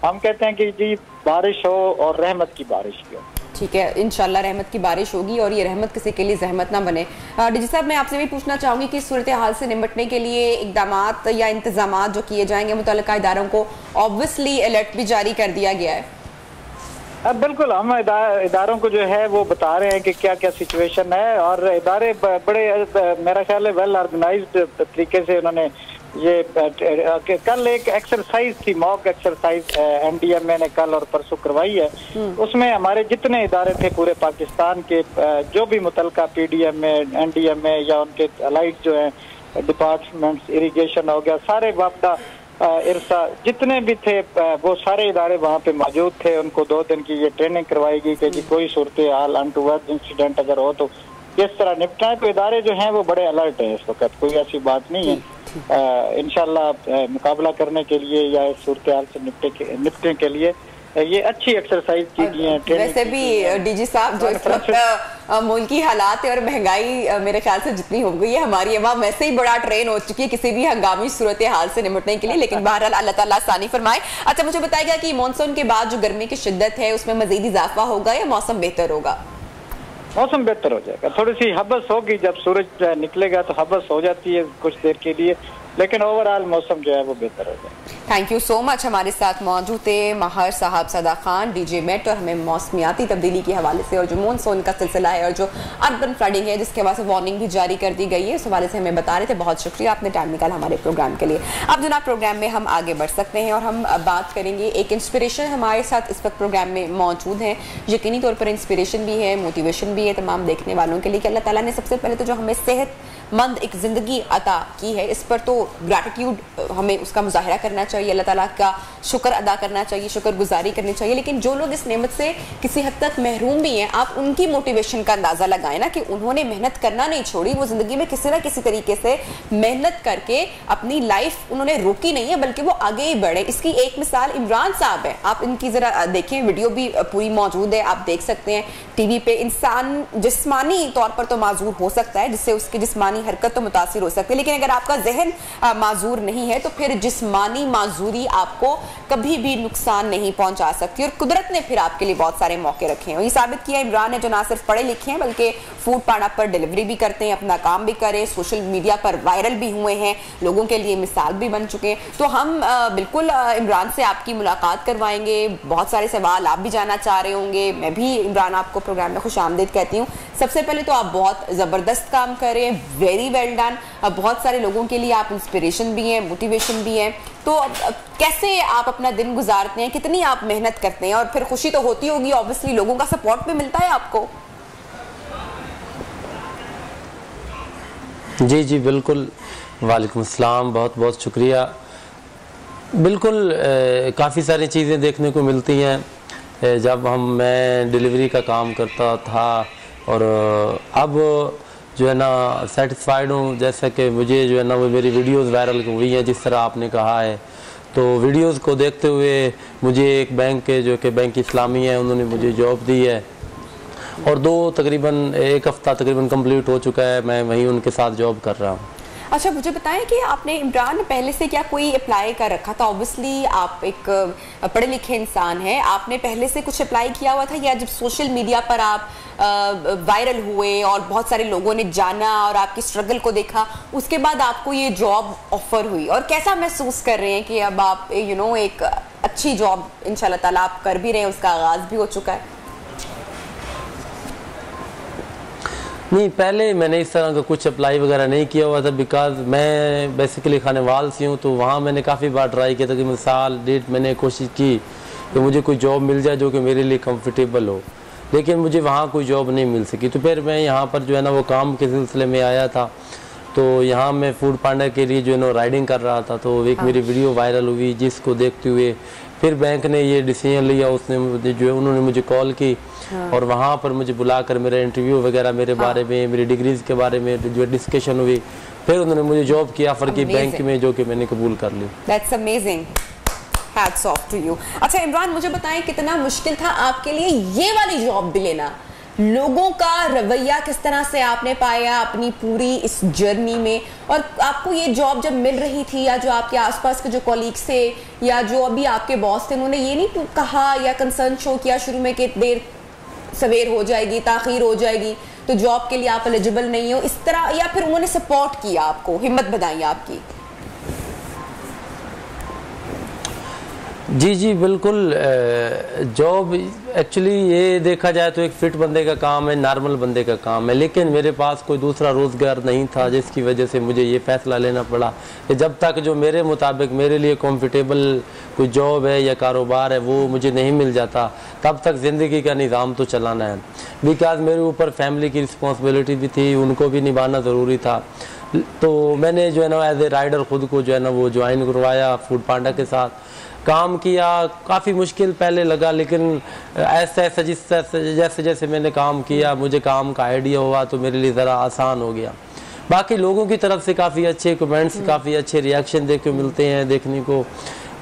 Speaker 5: हम कहते हैं कि जी बारिश हो और रहमत की बारिश भी हो।
Speaker 1: ठीक है, इंशाल्लाह रहमत की बारिश होगी और ये रहमत किसी के लिए जहमत ना बने। डीजी साहब मैं आपसे भी पूछना चाहूंगी कि सूरत हाल से निपटने के लिए इकदामात या इंतजामात जो किए जाएंगे, मुतल्लिका इदारों को ऑब्वियसली अलर्ट भी जारी कर दिया गया है।
Speaker 5: बिल्कुल, हम इदारों को जो है वो बता रहे हैं कि क्या क्या सिचुएशन है, और इदारे बड़े मेरा ख्याल है वेल ऑर्गेनाइज्ड तरीके से उन्होंने ये कल एक एक्सरसाइज थी, मॉक एक्सरसाइज एनडीएमए ने कल और परसों करवाई है। उसमें हमारे जितने इदारे थे पूरे पाकिस्तान के, जो भी मुतल्लिका पीडीएमए, एनडीएमए या उनके अलाइड जो है डिपार्टमेंट्स, इरिगेशन हो गया, सारे वापदा, इरसा, जितने भी थे वो सारे इदारे वहाँ पे मौजूद थे। उनको 2 दिन की ये ट्रेनिंग करवाएगी कि जी कोई सूरत हाल अनटूवर्ड इंसिडेंट अगर हो तो किस तरह निपटना है। तो इदारे जो हैं वो बड़े अलर्ट हैं इस वक्त, कोई ऐसी बात नहीं है। इंशाल्लाह मुकाबला करने के लिए या इस सूरत हाल से निपटने के लिए ये अच्छी एक्सरसाइज की गई है।
Speaker 1: वैसे भी डीजी साहब जो इस वक्त मुल्की हालात है और महंगाई मेरे ख्याल से जितनी हो गई है, हमारी अवाम वैसे ही बड़ा ट्रेन हो चुकी है किसी भी हंगामी सूरत हाल से निपटने के लिए, लेकिन बहरहाल अल्लाह ताला आसानी फरमाए। अच्छा मुझे बताइएगा कि मानसून के बाद जो गर्मी की शिद्दत है उसमें मजीद इजाफा होगा या मौसम बेहतर होगा?
Speaker 5: मौसम बेहतर हो जाएगा, थोड़ी सी हबस होगी, जब सूरज निकलेगा तो हबस हो जाती है कुछ देर के लिए, लेकिन ओवरऑल मौसम जो है वो बेहतर हो जाए।
Speaker 1: Thank you so much. हमारे साथ मौजूद थे माहर साहब सदा खान, डीजे मेट, और हमें मौसमियाती तब्दीली के हवाले से और जो मानसून का सिलसिला है और जो अर्बन फ्लडिंग है जिसके हवाले से वार्निंग भी जारी कर दी गई है, उस हवाले से हमें बता रहे थे। बहुत शुक्रिया, आपने टाइम निकाला हमारे प्रोग्राम के लिए। अब जनाब प्रोग्राम में हम आगे बढ़ सकते हैं और हम बात करेंगे, एक इंस्पिरेशन हमारे साथ इस वक्त प्रोग्राम में मौजूद है। यकीनी तौर पर इंस्पिरेशन भी है, मोटिवेशन भी है तमाम देखने वालों के लिए कि अल्लाह ताला ने सबसे पहले तो जो हमें सेहतमंद एक ज़िंदगी अता की है, इस पर तो ग्रैटिट्यूड हमें उसका मुजाहिरा करना चाहिए, अल्लाह ताला का शुक्र अदा करना चाहिए, शुक्रगुजारी करनी चाहिए। लेकिन जो लोग इस नेमत से किसी हद तक महरूम भी हैं, आप उनकी मोटिवेशन का अंदाज़ा लगाएं ना कि उन्होंने मेहनत करना नहीं छोड़ी, वो ज़िंदगी में किसी ना किसी तरीके से मेहनत करके अपनी लाइफ उन्होंने रोकी नहीं है बल्कि वो आगे ही बढ़े। इसकी एक मिसाल इमरान साहब है, आप इनकी ज़रा देखें, वीडियो भी पूरी मौजूद है, आप देख सकते हैं टीवी पे। इंसान जिस्मानी तौर पर तो माजूर हो सकता है, जिससे उसकी जिस्मानी हरकत तो मुतासिर हो सकती है, लेकिन अगर आपका जहन माजूर नहीं है तो फिर जिस्मानी माजूरी आपको कभी भी नुकसान नहीं पहुंचा सकती। और कुदरत ने फिर आपके लिए बहुत सारे मौके रखे हैं। ये साबित किया इमरान ने, जो ना सिर्फ पढ़े लिखे हैं बल्कि फूड पाड़ा पर डिलीवरी भी करते हैं, अपना काम भी करें, सोशल मीडिया पर वायरल भी हुए हैं, लोगों के लिए मिसाल भी बन चुके हैं। तो हम बिल्कुल इमरान से आपकी मुलाकात करवाएंगे, बहुत सारे सवाल आप भी जानना चाह रहे होंगे। मैं भी इमरान आपको प्रोग्राम में खुशामदीद कहती हूँ। सबसे पहले तो आप बहुत ज़बरदस्त काम करें, वेरी वेल डन। बहुत सारे लोगों के लिए आप इंस्पिरेशन भी हैं, मोटिवेशन भी हैं। तो कैसे आप अपना दिन गुजारते हैं, कितनी आप मेहनत करते हैं, और फिर खुशी तो होती होगी ऑब्वियसली, लोगों का सपोर्ट भी मिलता है आपको?
Speaker 6: जी जी बिल्कुल, वालेकुम अस्सलाम, बहुत बहुत शुक्रिया। बिल्कुल काफ़ी सारी चीज़ें देखने को मिलती हैं जब मैं डिलीवरी का काम करता था, और अब जो है ना सेटिस्फाइड हूँ। जैसा कि मुझे जो है ना वो मेरी वीडियोस वायरल हुई हैं जिस तरह आपने कहा है, तो वीडियोस को देखते हुए मुझे एक बैंक के जो कि बैंक इस्लामी है उन्होंने मुझे जॉब दी है, और तकरीबन एक हफ़्ता तकरीबन कंप्लीट हो चुका है, मैं वहीं उनके साथ जॉब कर रहा हूँ।
Speaker 1: अच्छा मुझे बताएं कि आपने इमरान पहले से क्या कोई अप्लाई कर रखा था? ऑब्वियसली आप एक पढ़े लिखे इंसान हैं, आपने पहले से कुछ अप्लाई किया हुआ था, या जब सोशल मीडिया पर आप वायरल हुए और बहुत सारे लोगों ने जाना और आपकी स्ट्रगल को देखा, उसके बाद आपको ये जॉब ऑफर हुई, और कैसा महसूस कर रहे हैं कि अब आप एक अच्छी जॉब इंशाल्लाह ताला आप कर भी रहे हैं, उसका आगाज भी हो चुका है?
Speaker 6: नहीं, पहले मैंने इस तरह का कुछ अप्लाई वगैरह नहीं किया हुआ था, बिकॉज मैं बेसिकली खानेवाल से हूँ, तो वहाँ मैंने काफ़ी बार ट्राई किया था कि साल डेढ़ मैंने कोशिश की कि मुझे कोई जॉब मिल जाए जो कि मेरे लिए कंफर्टेबल हो, लेकिन मुझे वहाँ कोई जॉब नहीं मिल सकी। तो फिर मैं यहाँ पर जो है ना वो काम के सिलसिले में आया था। तो यहाँ मैं फूड पांडा के लिए जो है ना राइडिंग कर रहा था, तो एक मेरी वीडियो वायरल हुई, जिसको देखते हुए फिर बैंक ने ये डिसीजन लिया, उसने मुझे जो है उन्होंने मुझे कॉल की और वहाँ पर मुझे बुलाकर मेरा इंटरव्यू वगैरह मेरे बारे में, मेरी डिग्रीज के बारे में जो डिस्कशन हुई, फिर उन्होंने मुझे जॉब की ऑफर की बैंक में, जो कि मैंने कबूल कर ली।
Speaker 1: That's amazing, hats off to you. अच्छा इमरान, मुझे बताएं कितना मुश्किल था आपके लिए ये वाली जॉब भी लेना? लोगों का रवैया किस तरह से आपने पाया अपनी पूरी इस जर्नी में, और आपको ये जॉब जब मिल रही थी, या जो आपके आसपास के जो कॉलीग्स थे या जो अभी आपके बॉस थे, उन्होंने ये नहीं कहा या कंसर्न शो किया शुरू में कि देर सवेर हो जाएगी, ताखीर हो जाएगी, तो जॉब के लिए आप एलिजिबल नहीं हो, इस तरह, या फिर उन्होंने सपोर्ट किया आपको, हिम्मत बढ़ाई आपकी?
Speaker 6: जी जी बिल्कुल। जॉब एक्चुअली ये देखा जाए तो एक फिट बंदे का काम है, नॉर्मल बंदे का काम है, लेकिन मेरे पास कोई दूसरा रोज़गार नहीं था, जिसकी वजह से मुझे ये फैसला लेना पड़ा कि जब तक जो मेरे मुताबिक मेरे लिए कंफर्टेबल कोई जॉब है या कारोबार है वो मुझे नहीं मिल जाता, तब तक ज़िंदगी का निज़ाम तो चलाना है। बिकॉज मेरे ऊपर फैमिली की रिस्पॉन्सिबिलिटी भी थी, उनको भी निभाना ज़रूरी था। तो मैंने जो है ना एज ए राइडर खुद को जो है ना वो ज्वाइन करवाया, फूड पांडा के साथ काम किया। काफ़ी मुश्किल पहले लगा, लेकिन ऐसे ऐसे जैसे जैसे मैंने काम किया, मुझे काम का आइडिया हुआ, तो मेरे लिए ज़रा आसान हो गया। बाकी लोगों की तरफ से काफ़ी अच्छे कमेंट्स, काफ़ी अच्छे रिएक्शन मिलते हैं, देखने को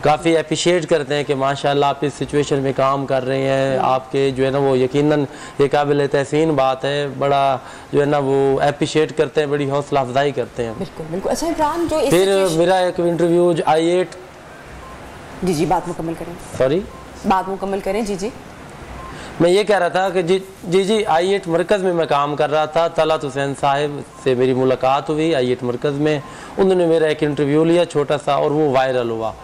Speaker 6: काफ़ी अप्रिशिएट करते हैं कि माशाल्लाह आप इस सिचुएशन में काम कर रहे हैं, आपके जो है ना वो यकीनन ये काबिल तहसीन बात है, बड़ा जो है ना वो अप्रिशिएट करते हैं, बड़ी हौसला अफजाई करते हैं।
Speaker 1: बिल्कुल बिल्कुल। अच्छा इमरान, जो
Speaker 6: फिर मेरा एक इंटरव्यू I8,
Speaker 1: जी बात मुकम्मल करें,
Speaker 6: सॉरी
Speaker 1: बात मुकम्मल करें। जी
Speaker 6: मैं ये कह रहा था कि जी I8 मरकज़ में मैं काम कर रहा था। तलत हुसैन साहिब से मेरी मुलाकात हुई I8 मरकज़ में, उन्होंने मेरा एक इंटरव्यू लिया छोटा सा, और वो वायरल हुआ।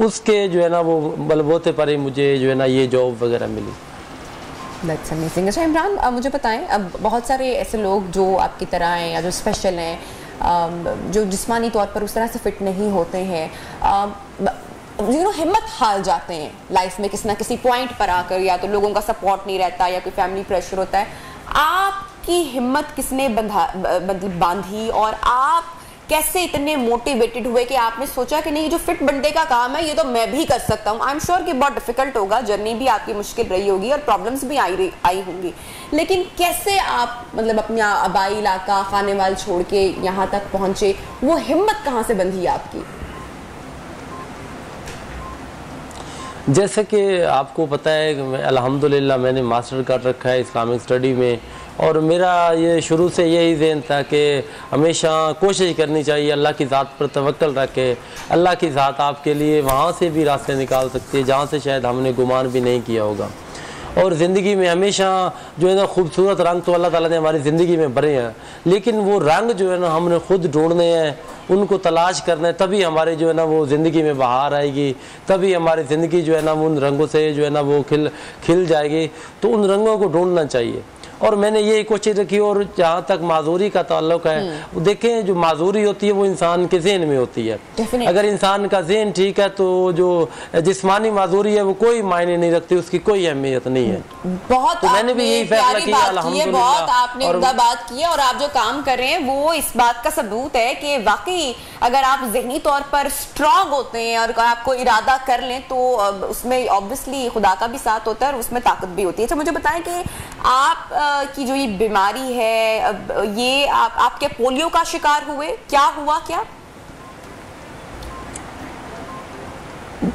Speaker 6: उसके जो है ना वो बलबोते पर ही मुझे जो है ना ये जॉब वगैरह मिली।
Speaker 1: That's amazing। अच्छा इमरान, मुझे बताएं, अब बहुत सारे ऐसे लोग जो आपकी तरह हैं या जो स्पेशल हैं, जो जिस्मानी तौर पर उस तरह से फिट नहीं होते हैं, हिम्मत हार जाते हैं लाइफ में किसी ना किसी पॉइंट पर आकर, या तो लोगों का सपोर्ट नहीं रहता या कोई फैमिली प्रेशर होता है। आपकी हिम्मत किसने बांधी, और आप कैसे इतने मोटिवेटेड हुए कि आपने सोचा कि नहीं, जो फिट बंदे का काम है ये तो मैं भी कर सकता हूँ? आई एम श्योर कि बहुत डिफिकल्ट होगा, जर्नी भी आपकी मुश्किल रही होगी और प्रॉब्लम्स भी आई होंगी, लेकिन कैसे आप मतलब अपना आबाई इलाका खानेवाल छोड़ के यहाँ तक पहुंचे? वो हिम्मत कहाँ से बंधी आपकी?
Speaker 6: जैसे कि आपको पता है कि अल्हम्दुलिल्लाह मैंने मास्टर कर रखा है इस्लामिक स्टडी में, और मेरा ये शुरू से यही ज़हन था कि हमेशा कोशिश करनी चाहिए अल्लाह की ज़ात पर तवक्कल रख के। अल्लाह की ज़ात आपके लिए वहाँ से भी रास्ते निकाल सकती है जहाँ से शायद हमने गुमान भी नहीं किया होगा। और ज़िंदगी में हमेशा जो है ना खूबसूरत रंग तो अल्लाह ताला ने हमारी ज़िंदगी में भरे हैं, लेकिन वो रंग जो है ना हमने खुद ढूंढने हैं, उनको तलाश करना है, तभी हमारे जो है ना वो ज़िंदगी में बहार आएगी, तभी हमारी ज़िंदगी जो है ना उन रंगों से जो है ना वो खिल जाएगी। तो उन रंगों को ढूंढना चाहिए, और मैंने ये कोशिश रखी। और जहाँ तक माजूरी का ताल्लुक है, देखें जो माजूरी होती है वो इंसान के ज़हन में होती है। अगर इंसान का जहन ठीक है तो जो जिस्मानी माजूरी है वो कोई मायने नहीं रखती, उसकी कोई अहमियत नहीं है।
Speaker 1: बहुत
Speaker 6: तो मैंने भी यही फैसला किया अल्हम्दुलिल्लाह।
Speaker 1: बहुत आपने उम्दा बात की है, और आप जो काम कर रहे हैं वो इस बात का सबूत है कि वाकई अगर आप जहनी तौर पर स्ट्रांग होते हैं और आप कोई इरादा कर लें तो उसमें ऑब्वियसली खुदा का भी साथ होता है और उसमें ताकत भी होती है। अच्छा मुझे बताएं कि आप की जो ये बीमारी है, ये आपके पोलियो का शिकार हुए, क्या हुआ क्या?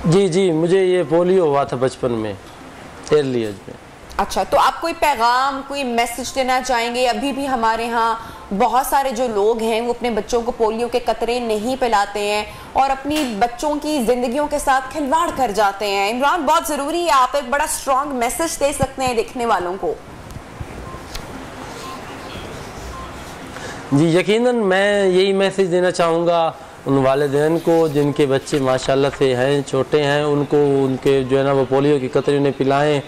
Speaker 6: जी मुझे ये पोलियो हुआ था बचपन में, अर्ली एज में।
Speaker 1: अच्छा, तो आप कोई पैगाम, कोई मैसेज देना चाहेंगे? अभी भी हमारे यहाँ बहुत सारे जो लोग हैं वो अपने बच्चों को पोलियो के कतरे नहीं पिलाते हैं और अपनी बच्चों की जिंदगियों के साथ खिलवाड़ कर जाते हैं। इमरान, बहुत जरूरी है, आप एक बड़ा स्ट्रॉन्ग मैसेज दे सकते हैं देखने वालों को।
Speaker 6: जी यकीनन मैं यही मैसेज देना चाहूँगा उन वालिदैन को जिनके बच्चे माशाल्लाह से हैं, छोटे हैं, उनको उनके जो है ना वो पोलियो की कतरे उन्हें पिलाएं,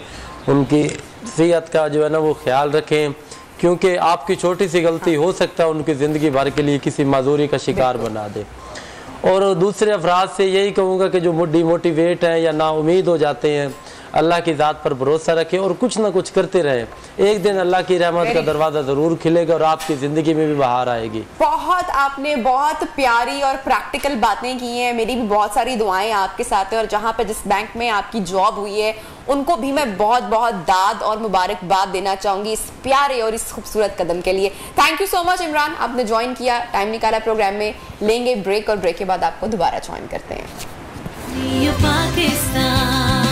Speaker 6: उनकी सेहत का जो है ना वो ख्याल रखें, क्योंकि आपकी छोटी सी गलती हो सकता है उनकी ज़िंदगी भर के लिए किसी माजूरी का शिकार बना दे। और दूसरे अफराद से यही कहूँगा कि जो डिमोटिवेट हैं या नाउमीद हो जाते हैं, अल्लाह की ज़ात पर भरोसा रखें और कुछ ना कुछ करते रहें। एक दिन अल्लाह की रहमत का दरवाज़ा ज़रूर खिलेगा और आपकी ज़िंदगी में भी बाहर आएगी।
Speaker 1: बहुत आपने बहुत प्यारी और प्रैक्टिकल बातें की हैं। मेरी भी बहुत सारी दुआएं आपके साथ हैं और जहां पे जिस बैंक में आपकी जॉब हुई है उनको भी मैं बहुत बहुत दाद और मुबारकबाद देना चाहूंगी इस प्यारे और इस खूबसूरत कदम के लिए। Thank you so much Imran, आपने ज्वाइन किया, टाइम निकाला प्रोग्राम में। लेंगे ब्रेक और ब्रेक के बाद आपको दोबारा ज्वाइन करते हैं।
Speaker 3: Neo Pakistan,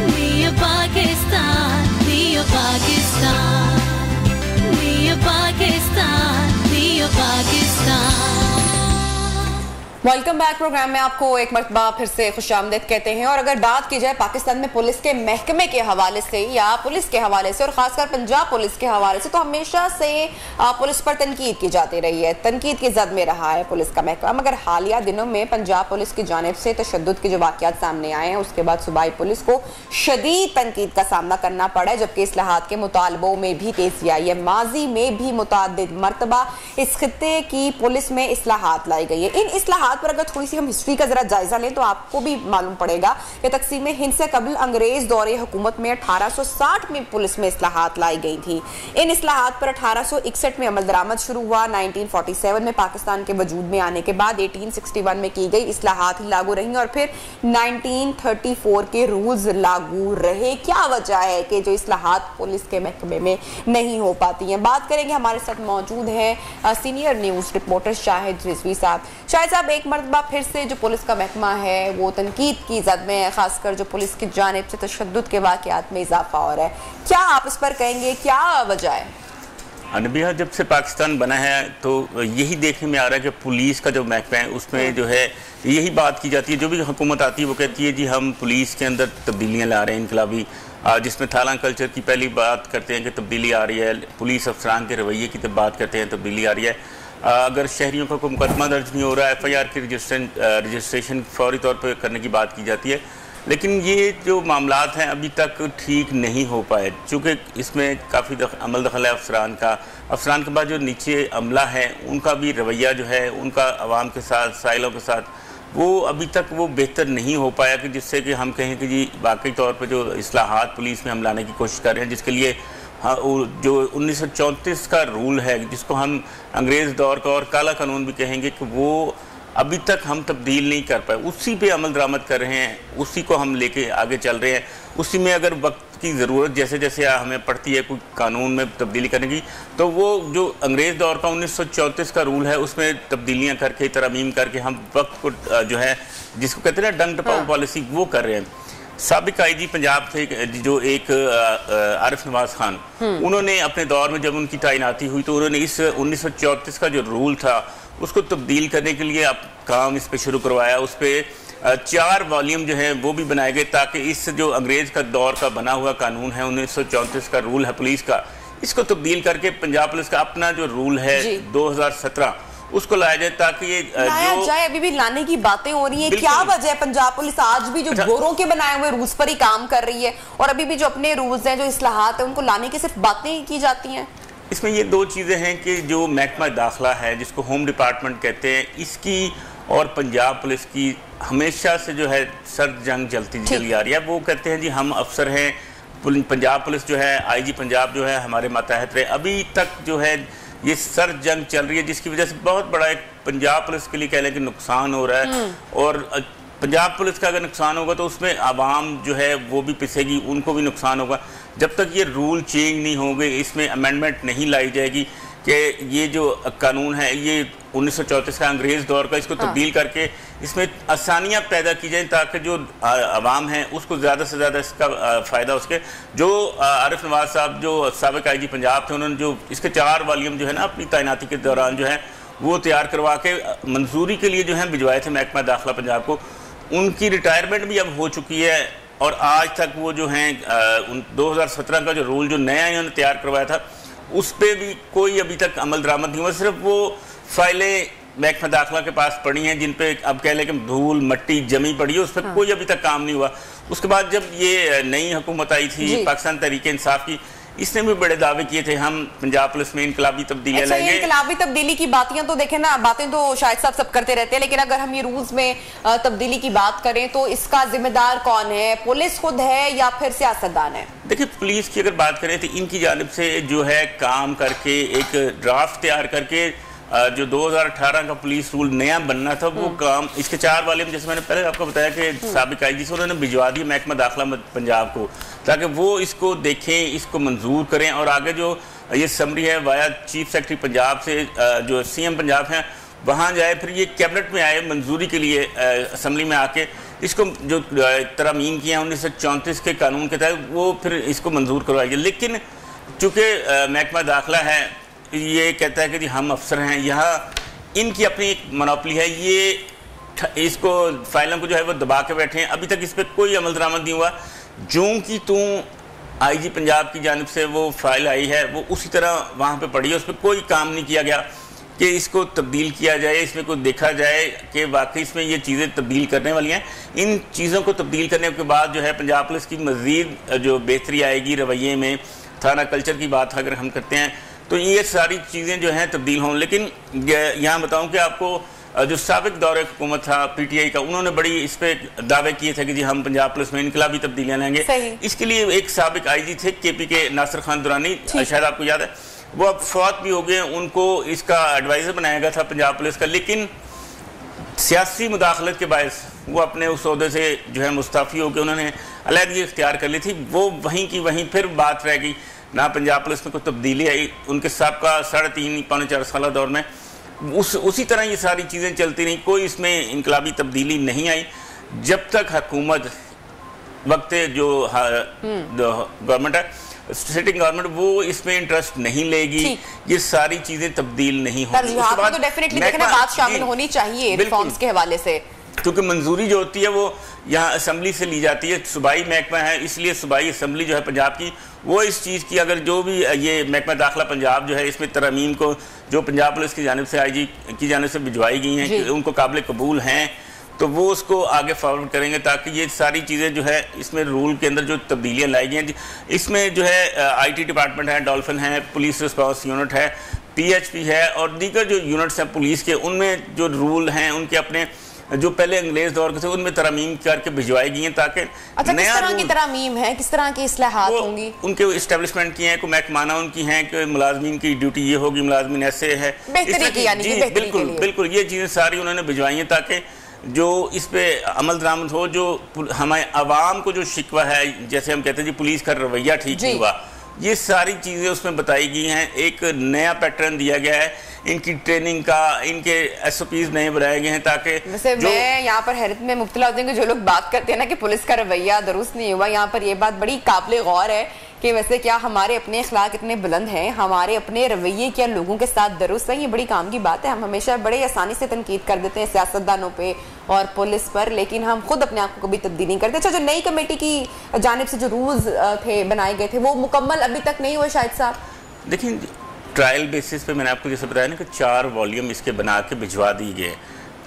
Speaker 3: Neo Pakistan, Neo Pakistan, Neo Pakistan, Neo Pakistan।
Speaker 1: Welcome back programme में आपको एक मरतबा फिर से खुशामदीद कहते हैं। और अगर बात की जाए पाकिस्तान में पुलिस के महकमे के हवाले से या पुलिस के हवाले से और खासकर पंजाब पुलिस के हवाले से, तो हमेशा से पुलिस पर तनकीद की जाती रही है, तनकीद की जद में रहा है पुलिस का महकमा। मगर हालिया दिनों में पंजाब पुलिस की जानिब से तशद्दुद के जो वाक़यात सामने आए हैं उसके बाद सूबाई पुलिस को शदीद तनकीद का सामना करना पड़ा है, जबकि इस्लाहात के मुतालबों में भी तेजी आई है। माजी में भी मुतअद्दिद मरतबा इस खित्ते की पुलिस में इस्लाहात लाई गई है। इन इस्लाहात पर अगर थोड़ी सी हम हिस्ट्री का जरा जायजा लें तो आपको भी मालूम पड़ेगा कि तकसीम हिंद से कबल अंग्रेज दौरे हुकूमत में 1860 में पुलिस में इस्लाहात लाई गई थी। इन इस्लाहात पर 1861 में अमल दरामद शुरू हुआ। 1947 में पाकिस्तान के वजूद में आने के बाद 1861 में की गई इस्लाहात ही लागू रही और फिर 1934 के रूल्स लागू रहे। क्या वजह है कि जो इस्लाहात पुलिस के महकमे में नहीं हो पाती हैं? बात करेंगे, हमारे साथ मौजूद हैं senior news reporter Shahid Rizvi साहब। शाहिद साहब, एक मरतबा फिर से जो पुलिस का महकमा है वो तनकीद की जद में है, खासकर जो पुलिस की जानिब से तशद्दुद के वाक़यात में इजाफा हो रहा है, क्या आप इस पर कहेंगे, क्या वजह है?
Speaker 7: अनबिया, जब से पाकिस्तान बना है तो यही देखने में आ रहा है कि पुलिस का जो महकमा है उसमें जो है यही बात की जाती है। जो भी हुकूमत आती है वो कहती है जी हम पुलिस के अंदर तब्दीलियाँ ला रहे हैं इनकलाबी, जिसमें थाना कल्चर की पहली बात करते हैं कि तब्दीली आ रही है, पुलिस अफसरान के रवैये की बात करते हैं तब्दीली आ रही है। अगर शहरियों का कोई मुकदमा दर्ज नहीं हो रहा है, FIR की रजिस्ट्रेशन फौरी तौर पर करने की बात की जाती है। लेकिन ये जो मामलात हैं अभी तक ठीक नहीं हो पाए, चूँकि इसमें काफ़ी अमल दखल है अफसरान के बाद जो नीचे अमला है उनका भी रवैया जो है उनका आवाम के साथ, साइलों के साथ, वो अभी तक वो बेहतर नहीं हो पाया कि जिससे कि हम कहें कि जी वाकई तौर पर जो इस्लाहात पुलिस में हम लाने की कोशिश कर रहे हैं, जिसके लिए हाँ जो 1934 का रूल है जिसको हम अंग्रेज़ दौर का और काला कानून भी कहेंगे कि वो अभी तक हम तब्दील नहीं कर पाए, उसी पे अमल दरामद कर रहे हैं, उसी को हम लेके आगे चल रहे हैं। उसी में अगर वक्त की ज़रूरत जैसे जैसे हमें पड़ती है कोई कानून में तब्दीली करने की, तो वो जो अंग्रेज़ दौर का 1934 का रूल है उसमें तब्दीलियाँ करके तरमीम करके हम वक्त को जो है जिसको कहते हैं ना डंग टपाऊ पॉलिसी वो कर रहे हैं। साबिक IG पंजाब थे जो एक आरिफ नवाज खान, उन्होंने अपने दौर में जब उनकी तैनाती हुई तो उन्होंने इस 1934 का जो रूल था उसको तब्दील करने के लिए अब काम इस पे शुरू करवाया। उस पर 4 वॉल्यूम जो हैं वो भी बनाए गए ताकि इस जो अंग्रेज़ का दौर का बना हुआ कानून है 1934 का रूल है पुलिस का, इसको तब्दील करके पंजाब पुलिस का अपना जो रूल है 2017 उसको लाया जाए ताकि ये जो
Speaker 1: जाए। अभी भी लाने की बातें हो रही हैं, क्या वजह है पंजाब पुलिस आज भी जो गोरों के बनाए हुए रूल्स पर ही काम कर रही है और अभी भी जो अपने रूल्स हैं जो इस्लाहात है उनको लाने की सिर्फ बातें ही की जाती हैं?
Speaker 7: इसमें ये 2 चीज़ें हैं कि जो महकमा दाखिला है जिसको होम डिपार्टमेंट कहते हैं, इसकी और पंजाब पुलिस की हमेशा से जो है सर्द जंग चली आ रही है। वो कहते हैं जी हम अफसर हैं, पंजाब पुलिस जो है IG पंजाब जो है हमारे मातहत रहे, अभी तक जो है ये सर्द जंग चल रही है जिसकी वजह से बहुत बड़ा एक पंजाब पुलिस के लिए कह लें कि नुकसान हो रहा है। और पंजाब पुलिस का अगर नुकसान होगा तो उसमें आवाम जो है वो भी पिसेगी, उनको भी नुकसान होगा। जब तक ये रूल चेंज नहीं होंगे, इसमें अमेंडमेंट नहीं लाई जाएगी कि ये जो कानून है ये 1934 का अंग्रेज़ दौर का, इसको तब्दील करके इसमें आसानियाँ पैदा की जाएँ ताकि जो आवाम है उसको ज़्यादा से ज़्यादा इसका फ़ायदा उसके। जो आरिफ नवाज साहब जो साबिक IG पंजाब थे उन्होंने जो इसके 4 वॉल्यूम जो है ना अपनी तैनाती के दौरान जो है वो तैयार करवा के मंजूरी के लिए जो है भिजवाए थे महकमा दाखिला पंजाब को। उनकी रिटायरमेंट भी अब हो चुकी है और आज तक वो जो हैं 2017 का जो रूल जो नया इन्होंने तैयार करवाया था उस पर भी कोई अभी तक अमल दरामद नहीं हुआ। सिर्फ वो फाइलें महकमा दाखिला के पास पड़ी हैं जिन पे अब कह लें कि धूल मट्टी जमी पड़ी है, उस पर कोई अभी तक काम नहीं हुआ। उसके बाद जब ये नई हुकूमत आई थी पाकिस्तान तहरीक इंसाफ की, इसने भी बड़े दावे किए थे हम पंजाब पुलिस में इनकलाबी तब्दीलियां लाएंगे।
Speaker 1: इनकलाबी तब्दीली की बातें तो देखें ना, बातें तो शायद सब करते रहते हैं, लेकिन अगर हम ये रूल्स में तब्दीली की बात करें तो इसका जिम्मेदार कौन है? पुलिस खुद है या फिर सियासतदान है? देखिए,
Speaker 7: पुलिस की अगर बात करें तो इनकी जानिब से जो है काम करके एक ड्राफ्ट तैयार करके जो 2018 का पुलिस रूल नया बनना था वो काम, इसके 4 वॉल्यूम जैसे मैंने पहले आपको बताया कि साबिक आईजी से उन्होंने भिजवा दिया महकमा दाखिला पंजाब को, ताकि वो इसको देखें, इसको मंजूर करें और आगे जो ये समरी है वाया चीफ सेक्रेटरी पंजाब से जो सीएम पंजाब हैं वहाँ जाए, फिर ये कैबिनेट में आए मंजूरी के लिए असम्बली में आके इसको जो तरमीम किया 1934 के कानून के तहत वो फिर इसको मंजूर करवाएगी। लेकिन चूँकि महकमा दाखिला है ये कहता है कि जी हम अफसर हैं, यहाँ इनकी अपनी एक मोनोपोली है, ये इसको फाइलों को जो है वो दबा के बैठे हैं। अभी तक इस पर कोई अमल दरामद नहीं हुआ। जूं की तूं आईजी पंजाब की जानिब से वो फाइल आई है वो उसी तरह वहाँ पे पड़ी है, उस पर कोई काम नहीं किया गया कि इसको तब्दील किया जाए, इसमें कोई देखा जाए कि वाकई इसमें ये चीज़ें तब्दील करने वाली हैं। इन चीज़ों को तब्दील करने के बाद जो है पंजाब पुलिस की मज़ीद जो बेहतरी आएगी रवैये में, थाना कल्चर की बात अगर हम करते हैं तो ये सारी चीज़ें जो हैं तब्दील हों। लेकिन यहाँ बताऊँ कि आपको जो साबिक दौरे हुकूमत था पीटीआई का, उन्होंने बड़ी इस पर दावे किए थे कि जी हम पंजाब पुलिस में इनकलाबी तब्दीलियाँ लाएंगे। इसके लिए एक साबिक आईजी थे केपी के नासिर खान दुरानी, शायद आपको याद है, वो अब फौत भी हो गए, उनको इसका एडवाइज़र बनाया गया था पंजाब पुलिस का, लेकिन सियासी मुदाखलत के बायस वो अपने उस ओहदे से जो है मुस्ताफ़ी होकर उन्होंने अलहदगी इख्तियार कर ली थी। वो वहीं की वहीं फिर बात रह गई, ना पंजाब पुलिस में कोई तब्दीली आई। उनके सबका 3.5 पौने 4 साल दौर में उसी तरह ये सारी चीज़ें चलती रहीं, कोई इसमें इनकलाबी तब्दीली नहीं आई जब तक हुकूमत वक्त जो गवर्नमेंट है, सिटिंग गवर्नमेंट, वो इसमें इंटरेस्ट नहीं लेगी, ये सारी चीज़ें तब्दील नहीं होंगी।
Speaker 1: तो डेफिनेटली देखना बात शामिल होनी चाहिए रिफॉर्म्स के हवाले से,
Speaker 7: क्योंकि मंजूरी जो होती है वो यहाँ असम्बली से ली जाती है, सूबाई महकमा है, इसलिए सूबाई असम्बली जो है पंजाब की वो इस चीज़ की अगर जो भी ये महकमा दाखिला पंजाब जो है इसमें तरमीम को जो पंजाब पुलिस की जानिब से आईजी की जानिब से भिजवाई गई हैं कि उनको काबिल कबूल हैं तो वो उसको आगे फॉरवर्ड करेंगे ताकि ये सारी चीज़ें जो है इसमें रूल के अंदर जो तब्दीलियाँ लाई गई हैं, इसमें जो है IT डिपार्टमेंट है, डॉल्फिन है, पुलिस रिस्पॉन्स यूनिट है, PHP है और दीगर जो यूनिट्स हैं पुलिस के, उनमें जो रूल हैं उनके अपने जो पहले अंग्रेज दौर के थे उनमें तरमीम करके भिजवाई गई हैं ताकि
Speaker 1: किस तरह की तरमीम है, किस तरह की इस्लाहात होंगी,
Speaker 7: उनके इस्टेब्लिशमेंट की हैं, कोई महकमाना उनकी हैं कि मुलाजमीन की ड्यूटी ये होगी, मुलाजमीन ऐसे है, बिल्कुल बिल्कुल ये चीज़ें सारी उन्होंने भिजवाई हैं ताकि जो इस पे अमल दरामद हो। जो हमारे आवाम को जो शिकवा है, जैसे हम कहते हैं जी पुलिस का रवैया ठीक नहीं हुआ, ये सारी चीज़ें उसमें बताई गई हैं। एक नया पैटर्न दिया गया है, इनकी ट्रेनिंग का, इनके SOPs नए बनाए गए हैं ताकि
Speaker 1: वैसे मैं यहाँ पर हैरत में मुब्तला होती हूँ कि जो लोग बात करते हैं ना कि पुलिस का रवैया दुरुस्त नहीं हुआ, यहाँ पर ये बात बड़ी काबिल गौर है कि वैसे क्या हमारे अपने अखलाक इतने बुलंद हैं, हमारे अपने रवैये क्या लोगों के साथ दुरुस्त है। ये बड़ी काम की बात है। हम हमेशा बड़े आसानी से तनकीद कर देते हैं सियासतदानों पे और पुलिस पर, लेकिन हम खुद अपने आप को कभी तब्दील नहीं करते। अच्छा, जो नई कमेटी की जानिब से जो रूल्स थे बनाए गए थे वो मुकम्मल अभी तक नहीं हुए शायद साहब?
Speaker 7: देखिए, ट्रायल बेसिस पे मैंने आपको जैसे बताया ना कि 4 वॉल्यूम इसके बना के भिजवा दिए गए,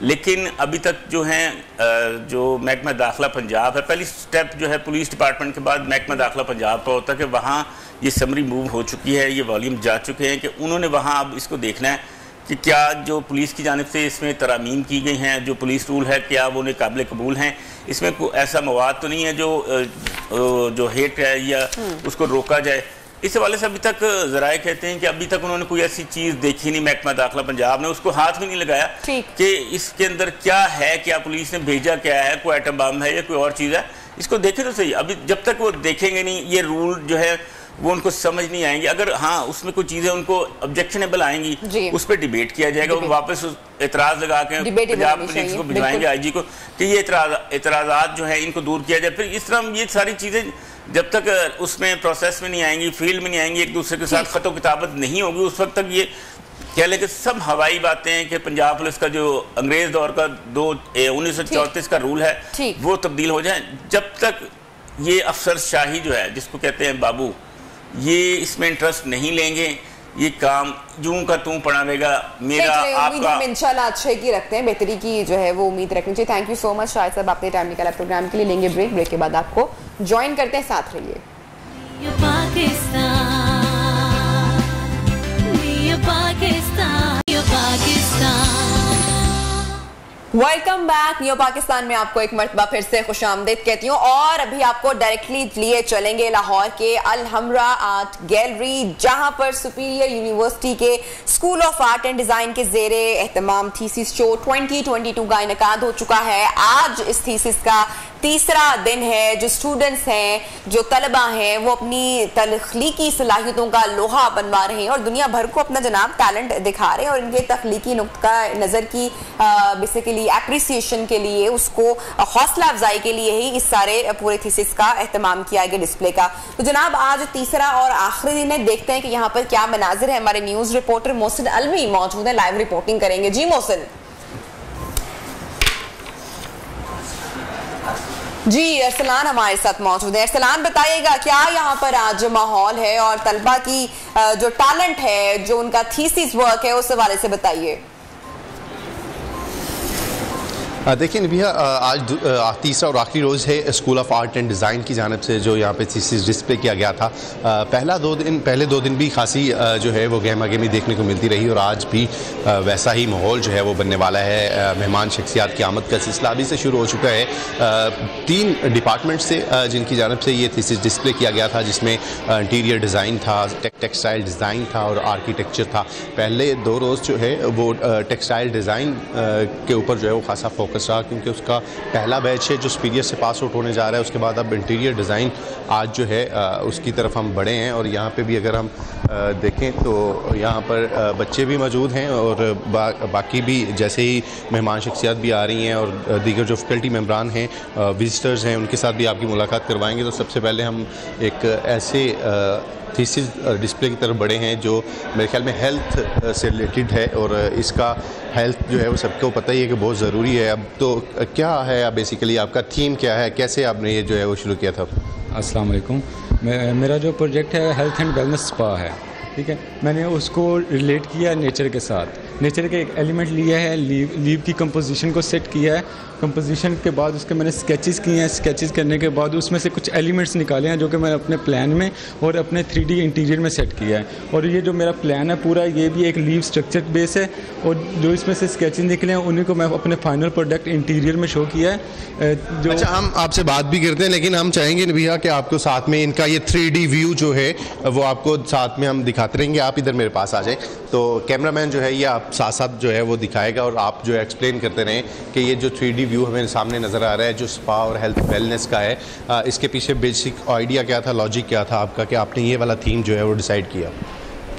Speaker 7: लेकिन अभी तक जो हैं जो महकमा दाखिला पंजाब है, पहली स्टेप जो है पुलिस डिपार्टमेंट के बाद महकमा दाखिला पंजाब का होता है कि वहाँ ये समरी मूव हो चुकी है, ये वॉल्यूम जा चुके हैं कि उन्होंने वहाँ अब इसको देखना है कि क्या जो पुलिस की जानिब से इसमें तरामीम की गई हैं, जो पुलिस रूल है क्या वो उन्हें काबिल कबूल हैं, इसमें कोई ऐसा मवाद तो नहीं है जो हेट है या उसको रोका जाए। इस हवाले से अभी तक जराए कहते हैं कि अभी तक उन्होंने कोई ऐसी चीज़ देखी नहीं, महकमा दाखिला पंजाब ने उसको हाथ भी नहीं लगाया कि इसके अंदर क्या है, क्या पुलिस ने भेजा क्या है, कोई आइटम बम है या कोई और चीज़ है, इसको देखें तो सही। अभी जब तक वो देखेंगे नहीं, ये रूल जो है वो उनको समझ नहीं आएंगे। अगर हाँ उसमें कुछ चीज़ें उनको ऑब्जेक्शनेबल आएंगी, उस पर डिबेट किया जाएगा और वापस एतराज़ लगा के पंजाब पुलिस को भिजवाएंगे IG को कि ये एतराज़ात जो है इनको दूर किया जाए। फिर इस तरह ये सारी चीज़ें जब तक उसमें प्रोसेस में नहीं आएंगी, फील्ड में नहीं आएंगी, एक दूसरे के साथ खतो किताबत नहीं होगी, उस वक्त तक ये कह लें कि सब हवाई बातें हैं कि पंजाब पुलिस का जो अंग्रेज दौर का 1934 का रूल है वो तब्दील हो जाए। जब तक ये अफसर शाही जो है जिसको कहते हैं बाबू, ये इसमें इंटरेस्ट नहीं लेंगे, ये काम यूं का तूं पड़ा रहेगा। मेरा आपका
Speaker 1: इंशाल्लाह अच्छे की रखते हैं, बेहतरी की जो है वो उम्मीद रखनी चाहिए। Thank you so much Shahid साहब, आपने टाइम निकाला प्रोग्राम के लिए। लेंगे ब्रेक के बाद आपको ज्वाइन करते हैं, साथ रहिए। वेलकम बैक न्यू पाकिस्तान में आपको एक मरतबा फिर से खुशामदीद कहती हूँ। और अभी आपको डायरेक्टली लिए चलेंगे लाहौर के अल हमरा आर्ट गैलरी, जहां पर सुपीरियर यूनिवर्सिटी के school of art and design के जेरे एहतमाम थीसिस शो 2022 का इनेकाद हो चुका है। आज इस थीसिस का तीसरा दिन है। जो स्टूडेंट्स हैं, जो तलबा हैं, वो अपनी तख्लीकी सलाहियतों का लोहा बनवा रहे हैं और दुनिया भर को अपना जनाब टैलेंट दिखा रहे हैं। और इनके तख्लीकी नुक्ता नज़र की बेसिकली एप्रिसिएशन के लिए, उसको हौसला अफजाई के लिए ही इस सारे पूरे थीसिस का एहतमाम किया गया डिस्प्ले का। तो जनाब आज तीसरा और आखिरी दिन है, देखते हैं कि यहाँ पर क्या मनाजिर है। हमारे न्यूज़ रिपोर्टर मोहसिन अलवी मौजूद है, लाइव रिपोर्टिंग करेंगे। जी मोहसिन। जी अरसलान हमारे साथ मौजूद है। अरसलान बताइएगा क्या यहाँ पर आज माहौल है और तलबा की जो टैलेंट है, जो उनका थीसिस वर्क है, उस हवाले से बताइए।
Speaker 8: देखिए नबिहा, आज तीसरा और आखिरी रोज़ है school of art and design की जानिब से जो यहाँ पे थीसिस डिस्प्ले किया गया था। पहले दो दिन भी खासी जो है वो गहमा गहमी देखने को मिलती रही और आज भी वैसा ही माहौल जो है वो बनने वाला है। मेहमान शख्सियात की आमद का सिलसिला अभी से शुरू हो चुका है। 3 डिपार्टमेंट से जिनकी जानिब से ये थीसिस डिस्प्ले किया गया था, जिसमें इंटीरियर डिज़ाइन था, टेक्सटाइल डिज़ाइन था और आर्किटेक्चर था। पहले 2 रोज़ जो है वो टेक्सटाइल डिज़ाइन के ऊपर जो है वो खासा फोकस रहा, क्योंकि उसका पहला बैच है जो सुपीरियर से पास आउट होने जा रहा है। उसके बाद अब इंटीरियर डिज़ाइन आज जो है उसकी तरफ हम बढ़े हैं। और यहाँ पे भी अगर हम देखें तो यहाँ पर बच्चे भी मौजूद हैं और बाकी भी जैसे ही मेहमान शख्सियात भी आ रही हैं और दीगर जो फैकल्टी मेम्बरान हैं, विजिटर्स हैं, उनके साथ भी आपकी मुलाकात करवाएंगे। तो सबसे पहले हम एक ऐसे थीसिस डिस्प्ले की तरफ बढ़े हैं जो मेरे ख्याल में हेल्थ से रिलेटेड है और इसका हेल्थ जो है वो सबको पता ही है कि बहुत ज़रूरी है। अब तो क्या है, अब बेसिकली आपका थीम क्या है, कैसे आपने ये जो है वो शुरू किया था?
Speaker 9: अस्सलाम वालेकुम। मेरा जो प्रोजेक्ट है हेल्थ एंड वेलनेस स्पा है, ठीक है। मैंने उसको रिलेट किया नेचर के साथ। नेचर के एक एलिमेंट लिया है, लीव की कंपोजिशन को सेट किया है। कंपोजिशन के बाद उसके मैंने स्केचेस किए हैं। स्केचेस करने के बाद उसमें से कुछ एलिमेंट्स निकाले हैं जो कि मैंने अपने प्लान में और अपने 3D इंटीरियर में सेट किया है। और ये जो मेरा प्लान है पूरा, ये भी एक लीव स्ट्रक्चर बेस है और जो इसमें से स्केचेस निकले हैं उन्हीं को मैं अपने फाइनल प्रोडक्ट इंटीरियर में शो किया है। जो
Speaker 8: अच्छा, हम आपसे बात भी करते हैं, लेकिन हम चाहेंगे नबिहा कि आपको साथ में इनका ये 3D व्यू जो है वो आपको साथ में हम दिखाते रहेंगे। आप इधर मेरे पास आ जाए तो कैमरामैन जो है ये आप साथ साथ जो है वो दिखाएगा और आप जो है एक्सप्लेन करते रहें कि ये जो 3D व्यू हमें सामने नज़र आ रहा है जो स्पा और हेल्थ वेलनेस का है, इसके पीछे बेसिक आइडिया क्या था, लॉजिक क्या था आपका कि आपने ये वाला थीम जो है वो डिसाइड किया?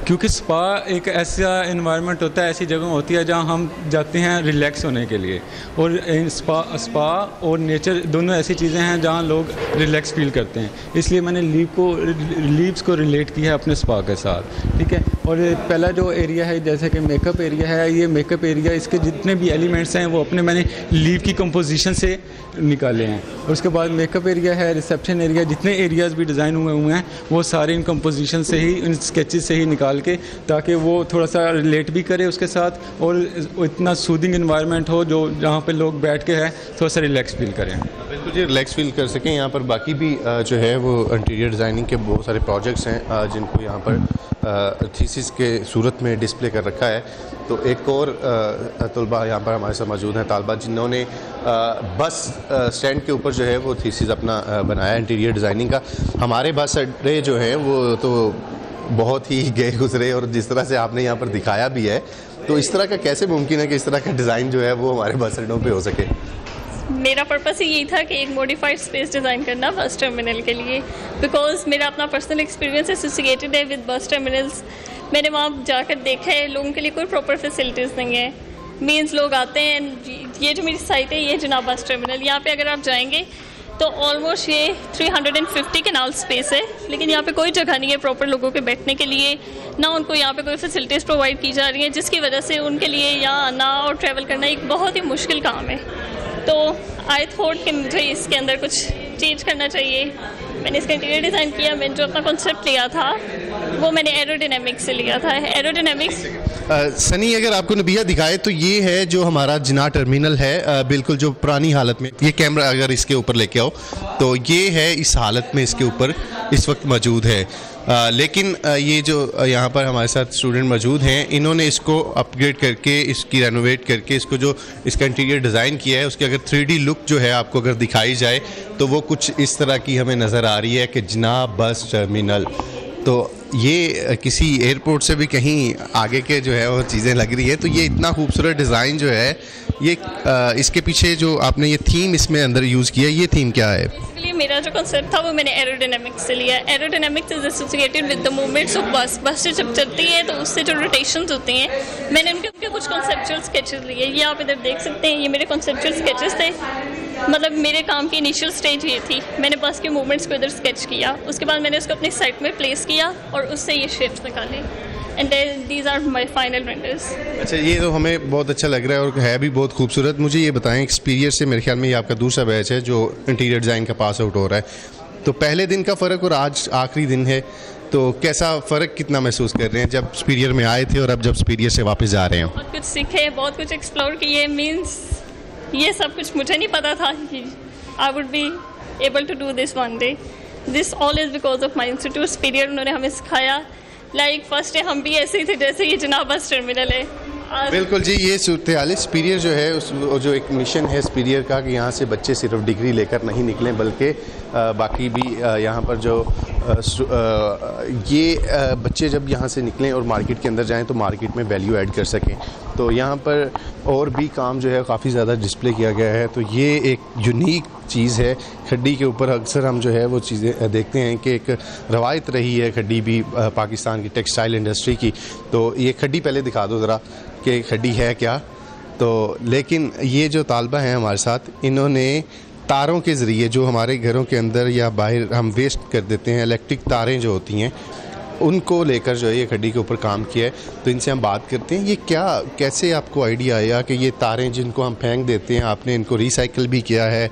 Speaker 9: क्योंकि स्पा एक ऐसा इन्वायरमेंट होता है, ऐसी जगह होती है जहां हम जाते हैं रिलैक्स होने के लिए। और स्पा और नेचर दोनों ऐसी चीज़ें हैं जहां लोग रिलैक्स फील करते हैं। इसलिए मैंने लीव्स को रिलेट किया है अपने स्पा के साथ, ठीक है। और पहला जो एरिया है जैसे कि मेकअप एरिया है, ये मेकअप एरिया इसके जितने भी एलिमेंट्स हैं वो अपने मैंने लीव की कंपोजिशन से निकाले हैं। और उसके बाद मेकअप एरिया है, रिसेप्शन एरिया, जितने एरियाज़ भी डिज़ाइन हुए हैं वो सारे इन कंपोजिशन से ही, इन स्केचेस से ही निकाल के, ताकि वो थोड़ा सा रिलेट भी करे उसके साथ और इतना सूदिंग इन्वायरमेंट हो जो जहाँ पे लोग बैठ के है थोड़ा सा रिलैक्स फील करें।
Speaker 8: बिल्कुल जी, रिलैक्स फील कर सकें। यहाँ पर बाकी भी जो है वो इंटीरियर डिज़ाइनिंग के बहुत सारे प्रोजेक्ट्स हैं जिनको यहाँ पर थीसिस के सूरत में डिस्प्ले कर रखा है। तो एक और तलबा यहाँ पर हमारे साथ मौजूद हैं, तालबा, जिन्होंने बस स्टैंड के ऊपर जो है वो थीसिस अपना बनाया इंटीरियर डिज़ाइनिंग का। हमारे बस अड्डे जो हैं वो तो बहुत ही गए गुजरे और जिस तरह से आपने यहाँ पर दिखाया भी है, तो इस तरह का कैसे मुमकिन है कि इस तरह का डिज़ाइन जो है वो हमारे बस अड्डों पे हो सके?
Speaker 10: मेरा पर्पस ही यही था कि एक मॉडिफाइड स्पेस डिज़ाइन करना बस टर्मिनल के लिए, बिकॉज मेरा अपना पर्सनल एक्सपीरियंस एसोसिएटेड है विद बस टर्मिनल्स। मैंने वहाँ जाकर देखा है लोगों के लिए कोई प्रॉपर फैसिलिटीज़ नहीं है। मीन्स लोग आते हैं, ये जो मेरी साइट है ये जनाब बस टर्मिनल, यहाँ पे अगर आप जाएंगे तो ऑलमोस्ट ये 350 कैनाल स्पेस है, लेकिन यहाँ पे कोई जगह नहीं है प्रॉपर लोगों के बैठने के लिए, ना उनको यहाँ पे कोई फैसिलिटीज़ प्रोवाइड की जा रही हैं, जिसकी वजह से उनके लिए यहाँ आना और ट्रैवल करना एक बहुत ही मुश्किल काम है। तो आई थॉट कि मुझे इसके अंदर कुछ चेंज करना चाहिए। मैंने इसका इंटीरियर डिज़ाइन किया। मैंने जो अपना कॉन्सेप्ट लिया था वो मैंने एरोडायनामिक्स से लिया था। एरोडायनामिक्स
Speaker 8: सनी अगर आपको नबिया दिखाए तो ये है जो हमारा जिना टर्मिनल है, बिल्कुल जो पुरानी हालत में। ये कैमरा अगर इसके ऊपर लेके आओ तो ये है इस हालत में इसके ऊपर इस वक्त मौजूद है। लेकिन ये जो यहाँ पर हमारे साथ स्टूडेंट मौजूद हैं, इन्होंने इसको अपग्रेड करके, इसकी रेनोवेट करके, इसको जो इसका इंटीरियर डिज़ाइन किया है उसकी अगर 3D लुक जो है आपको अगर दिखाई जाए तो वो कुछ इस तरह की हमें नज़र आ रही है कि जनाब बस टर्मिनल। तो ये किसी एयरपोर्ट से भी कहीं आगे के जो है वो चीज़ें लग रही है। तो ये इतना खूबसूरत डिज़ाइन जो है ये इसके पीछे जो आपने ये थीम इसमें अंदर यूज़ किया, ये थीम क्या है?
Speaker 10: बेसिकली मेरा जो कॉन्सेप्ट था वो मैंने एरोडायनामिक्स से लिया। Aerodynamics is associated with the movements of बस। बस जब चलती है तो उससे जो रोटेशंस होती हैं, मैंने उनके कुछ कॉन्सेप्चुअल स्केचेस लिए। ये आप इधर देख सकते हैं, ये मेरे कॉन्सेप्चुअल स्केचेस थे। मतलब मेरे काम की इनिशियल स्टेज ये थी, मैंने बस के मूवमेंट्स को इधर स्केच किया, उसके बाद मैंने उसको अपने साइट में प्लेस किया और उससे ये शेप्स निकाले। And these are my final renders. अच्छा,
Speaker 8: ये तो हमें बहुत अच्छा लग रहा है और है भी बहुत खूबसूरत। मुझे ये बताएं, एक्सपीरियर से मेरे ख्याल में ये आपका दूसरा बैच है जो इंटीरियर डिज़ाइन का पास आउट हो रहा है। तो पहले दिन का फ़र्क और आज आखिरी दिन है, तो कैसा फ़र्क कितना महसूस कर रहे हैं जब सुपीरियर में आए थे और अब जब सुपीरियर से वापस जा रहे हैं?
Speaker 10: बहुत कुछ सीखे, बहुत कुछ एक्सप्लोर किए। मीन्स ये सब कुछ मुझे नहीं पता था कि I would be able to do this one day. This all is because of my institute superior. उन्होंने हमें सिखाया। लाइक फर्स्ट डे हम भी ऐसे ही थे जैसे ये जनाब बस टर्मिनल है।
Speaker 8: बिल्कुल जी, ये सूरत सुपीरियर जो है उस जो एक मिशन है सुपीरियर का कि यहाँ से बच्चे सिर्फ डिग्री लेकर नहीं निकलें बल्कि बाकी भी यहाँ पर जो ये बच्चे जब यहाँ से निकलें और मार्केट के अंदर जाएं तो मार्केट में वैल्यू ऐड कर सकें। तो यहाँ पर और भी काम जो है काफ़ी ज़्यादा डिस्प्ले किया गया है। तो ये एक यूनिक चीज़ है। खड्डी के ऊपर अक्सर हम जो है वो चीज़ें देखते हैं कि एक रवायत रही है खड्डी भी पाकिस्तान की टेक्सटाइल इंडस्ट्री की। तो ये खड्डी पहले दिखा दो ज़रा कि खड्डी है क्या। तो लेकिन ये जो तालबा हैं हमारे साथ, इन्होंने तारों के ज़रिए जो हमारे घरों के अंदर या बाहर हम वेस्ट कर देते हैं, इलेक्ट्रिक तारें जो होती हैं, उनको लेकर जो है ये खड्डी के ऊपर काम किया है। तो इनसे हम बात करते हैं, ये क्या कैसे आपको आइडिया आया कि ये तारें जिनको हम फेंक देते हैं आपने इनको रिसाइकिल भी किया है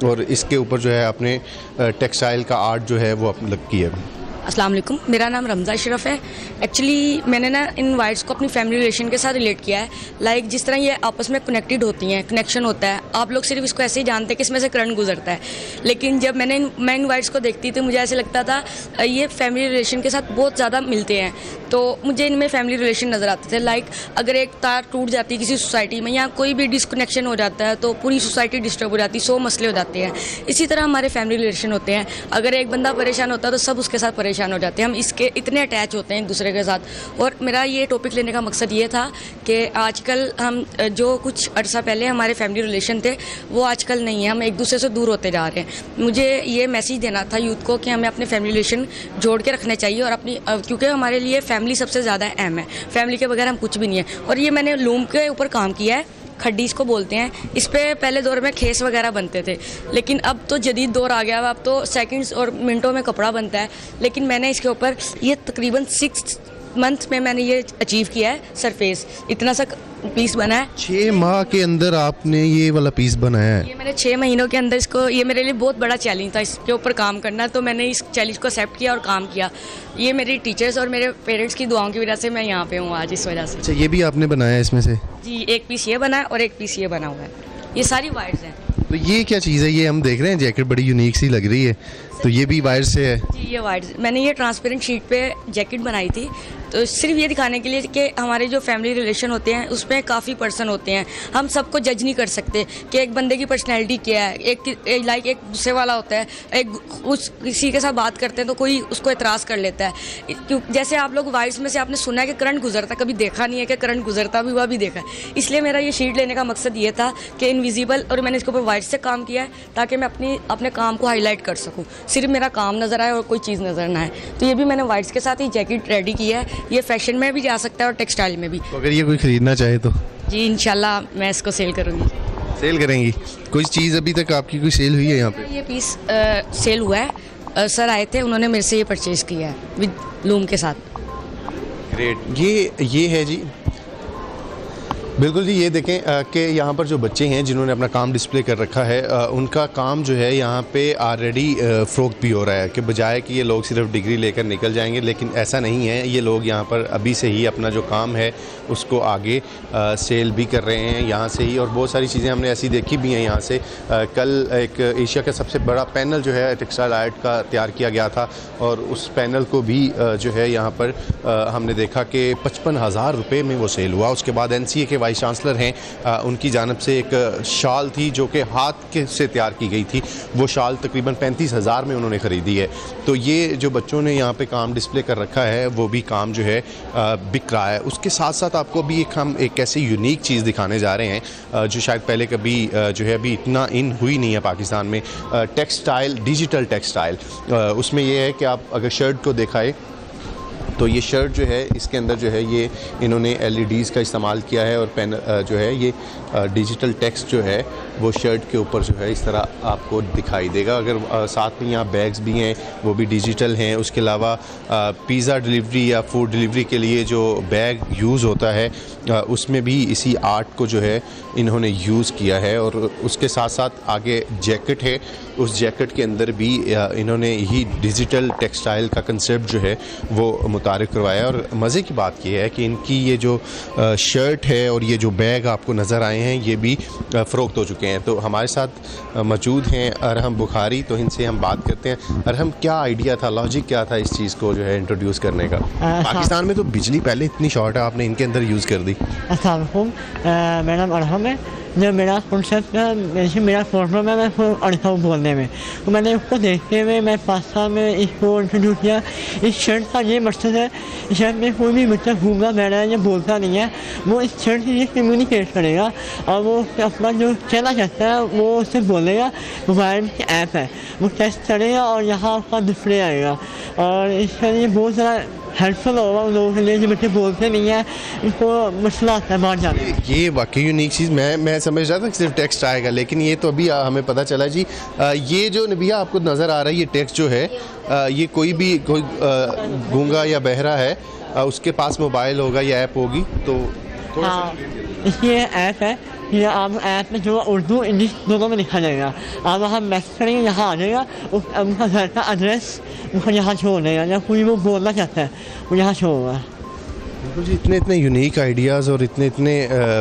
Speaker 8: और इसके ऊपर जो है आपने टेक्सटाइल का आर्ट जो है वो लग किया है?
Speaker 11: अस्सलाम वालेकुम, मेरा नाम रमज़ा अशरफ है। एक्चुअली मैंने ना इन वाइट्स को अपनी फैमिली रिलेशन के साथ रिलेट किया है। लाइक जिस तरह ये आपस में कनेक्टेड होती हैं, कनेक्शन होता है। आप लोग सिर्फ इसको ऐसे ही जानते हैं कि इसमें से करंट गुजरता है, लेकिन जब मैं इन वाइट्स को देखती थी मुझे ऐसे लगता था ये फैमिली रिलेशन के साथ बहुत ज़्यादा मिलते हैं। तो मुझे इनमें फैमिली रिलेशन नज़र आते थे। लाइक अगर एक तार टूट जाती है किसी सोसाइटी में या कोई भी डिसकनेक्शन हो जाता है तो पूरी सोसाइटी डिस्टर्ब हो जाती है, 100 मसले हो जाते हैं। इसी तरह हमारे फैमिली रिलेशन होते हैं। अगर एक बंदा परेशान होता है तो सब उसके साथ परेशान हो जाते हैं। हम इसके इतने अटैच होते हैं एक दूसरे के साथ। और मेरा ये टॉपिक लेने का मकसद ये था कि आजकल हम जो कुछ अर्सा पहले हमारे फैमिली रिलेशन थे वो आजकल नहीं है, हम एक दूसरे से दूर होते जा रहे हैं। मुझे ये मैसेज देना था यूथ को कि हमें अपने फैमिली रिलेशन जोड़ के रखने चाहिए और अपनी क्योंकि हमारे लिए फैमिली सबसे ज़्यादा अहम है। फैमिली के बगैर हम कुछ भी नहीं है। और ये मैंने लूम के ऊपर काम किया है, खड्डी इसको बोलते हैं। इस पे पहले दौर में खेस वगैरह बनते थे, लेकिन अब तो जदीद दौर आ गया। अब तो सेकंड्स और मिनटों में कपड़ा बनता है। लेकिन मैंने इसके ऊपर ये तकरीबन 6 मंथ में मैंने ये अचीव किया है। सरफेस इतना सा पीस बना है।
Speaker 8: 6 माह के अंदर आपने ये वाला पीस बनाया है?
Speaker 11: ये मैंने 6 महीनों के अंदर इसको, ये मेरे लिए बहुत बड़ा चैलेंज था इसके ऊपर काम करना। तो मैंने इस चैलेंज को एक्सेप्ट किया और काम किया। ये मेरी टीचर्स और मेरे पेरेंट्स की दुआओं की वजह से मैं यहाँ पे हूँ आज, इस वजह से।
Speaker 8: अच्छा, ये भी आपने बनाया है इसमें से?
Speaker 11: जी, एक पीस ये बना है और एक पीस ये बना हुआ है। ये सारी वायर्स हैं।
Speaker 8: तो ये क्या चीज़ है? ये हम देख रहे हैं जैकेट बड़ी यूनिक सी लग रही है। तो ये भी वायर से है?
Speaker 11: जी, ये वायर्स। मैंने ये ट्रांसपेरेंट शीट पे जैकेट बनाई थी तो सिर्फ ये दिखाने के लिए कि हमारे जो फैमिली रिलेशन होते हैं उसमें काफ़ी पर्सन होते हैं। हम सबको जज नहीं कर सकते कि एक बंदे की पर्सनैलिटी क्या है। एक गुस्से वाला होता है, किसी के साथ बात करते हैं तो कोई उसको एतराज़ कर लेता है। जैसे आप लोग वायर्स में से आपने सुना है कि करंट गुजरता, कभी देखा नहीं है कि करंट गुजरता भी हुआ भी देखा है। इसलिए मेरा ये शीट लेने का मकसद ये था कि इनविजिबल, और मैंने इसके ऊपर वायर्स से काम किया है ताकि मैं अपने काम को हाईलाइट कर सकूँ, सिर्फ मेरा काम नज़र आए और कोई चीज़ नज़र ना आए। तो ये भी मैंने वायर्स के साथ ही जैकेट रेडी की है। ये फैशन में भी जा सकता है और टेक्सटाइल में भी।
Speaker 8: तो अगर ये कोई ख़रीदना चाहे तो? जी,
Speaker 11: इंशाल्लाह मैं इसको सेल करूँगी।
Speaker 8: सेल करेंगी? कोई चीज़ अभी तक आपकी कोई सेल हुई है यहाँ पे?
Speaker 11: ये पीस सेल हुआ है। सर आए थे, उन्होंने मेरे से ये परचेज़ किया है विद लूम के साथ।
Speaker 8: ग्रेट। ये है जी, बिल्कुल जी, ये देखें कि यहाँ पर जो बच्चे हैं जिन्होंने अपना काम डिस्प्ले कर रखा है, उनका काम जो है यहाँ पे ऑलरेडी फ़रोख्त भी हो रहा है कि बजाय कि ये लोग सिर्फ डिग्री लेकर निकल जाएंगे, लेकिन ऐसा नहीं है। ये लोग यहाँ पर अभी से ही अपना जो काम है उसको आगे सेल भी कर रहे हैं यहाँ से ही, और बहुत सारी चीज़ें हमने ऐसी देखी भी हैं यहाँ से। कल एक एशिया का सबसे बड़ा पैनल जो है टेक्सटाइल आर्ट का तैयार किया गया था, और उस पैनल को भी जो है यहाँ पर हमने देखा कि 55,000 रुपये में वो सेल हुआ। उसके बाद NCA के वाइस चांसलर हैं, उनकी जानब से एक शाल थी जो कि हाथ के से तैयार की गई थी, वो शाल तकरीबन 35,000 में उन्होंने ख़रीदी है। तो ये जो बच्चों ने यहाँ पे काम डिस्प्ले कर रखा है वो भी काम जो है बिक रहा है। उसके साथ साथ आपको भी हम एक ऐसी यूनिक चीज़ दिखाने जा रहे हैं जो शायद पहले कभी जो है अभी इतना इन हुई नहीं है पाकिस्तान में, टेक्सटाइल, डिजिटल टेक्सटाइल। उसमें ये है कि आप अगर शर्ट को दिखाए तो ये शर्ट जो है इसके अंदर जो है ये इन्होंने LEDs का इस्तेमाल किया है, और पेन जो है ये डिजिटल टेक्स्ट जो है वो शर्ट के ऊपर जो है इस तरह आपको दिखाई देगा। अगर साथ में यहाँ बैग्स भी हैं वो भी डिजिटल हैं। उसके अलावा पिज़्ज़ा डिलीवरी या फूड डिलीवरी के लिए जो बैग यूज़ होता है उसमें भी इसी आर्ट को जो है इन्होंने यूज़ किया है। और उसके साथ साथ आगे जैकेट है, उस जैकेट के अंदर भी इन्होंने ही डिजिटल टेक्सटाइल का कंसेप्ट जो है वो मुतारिफ करवाया। और मज़े की बात यह है कि इनकी ये जो शर्ट है और ये जो बैग आपको नज़र आए हैं ये भी फ़रोख्त हो चुके हैं। तो हमारे साथ मौजूद हैं अरहम बुखारी, तो इनसे हम बात करते हैं। अरहम, क्या आइडिया था, लॉजिक क्या था इस चीज़ को जो है इंट्रोड्यूस करने का? पाकिस्तान में तो बिजली पहले इतनी शॉर्ट है, आपने इनके अंदर यूज़ कर दी।
Speaker 12: अस्सलाम वालेकुम, मेरा नाम अरहम है। जो मेरा कॉन्सेप्ट है, मेरा प्रॉब्लम है मैं अड़ता हूँ बोलने में, तो मैंने उसको देखते हुए मैं पाकिस्तान में इसको इंट्रोड्यूस किया। इस शर्ट का ये मकसद है, इस शर्ट में कोई भी बच्चा घूमना बैठा है या बोलता नहीं है, वो इस शर्ट से ये कम्युनिकेट करेगा और वो अपना जो कहना चाहता है वो उससे बोलेगा। मोबाइल की ऐप है, वो टेस्ट करेगा और यहाँ उसका डिस्प्ले आएगा, और इसके लिए बहुत ज़्यादा हेल्पफुल होगा उन लोगों के लिए जो बच्चे बोलते नहीं हैं, इनको मसला आता है बाहर जाने।
Speaker 8: ये वाकई यूनिक चीज़, मैं समझ रहा था कि सिर्फ टेक्स्ट आएगा, लेकिन ये तो अभी हमें पता चला जी। ये जो नबिया आपको नज़र आ रहा है ये टेक्स्ट जो है, ये कोई गूंगा या बहरा है उसके पास मोबाइल होगा या ऐप होगी, तो
Speaker 12: हाँ इसलिए ऐप है। ये आप ऐप में जो उर्दू इंग्लिश दोनों में लिखा जाएगा, आप वहाँ मैसेज करेंगे यहाँ आ जाएगा, उनका घर का एड्रेस उनका यहाँ शो हो जाएगा, या कोई वो बोलना चाहता है वो यहाँ शो होगा।
Speaker 8: बिल्कुल जी, इतने यूनिक आइडियाज़ और इतने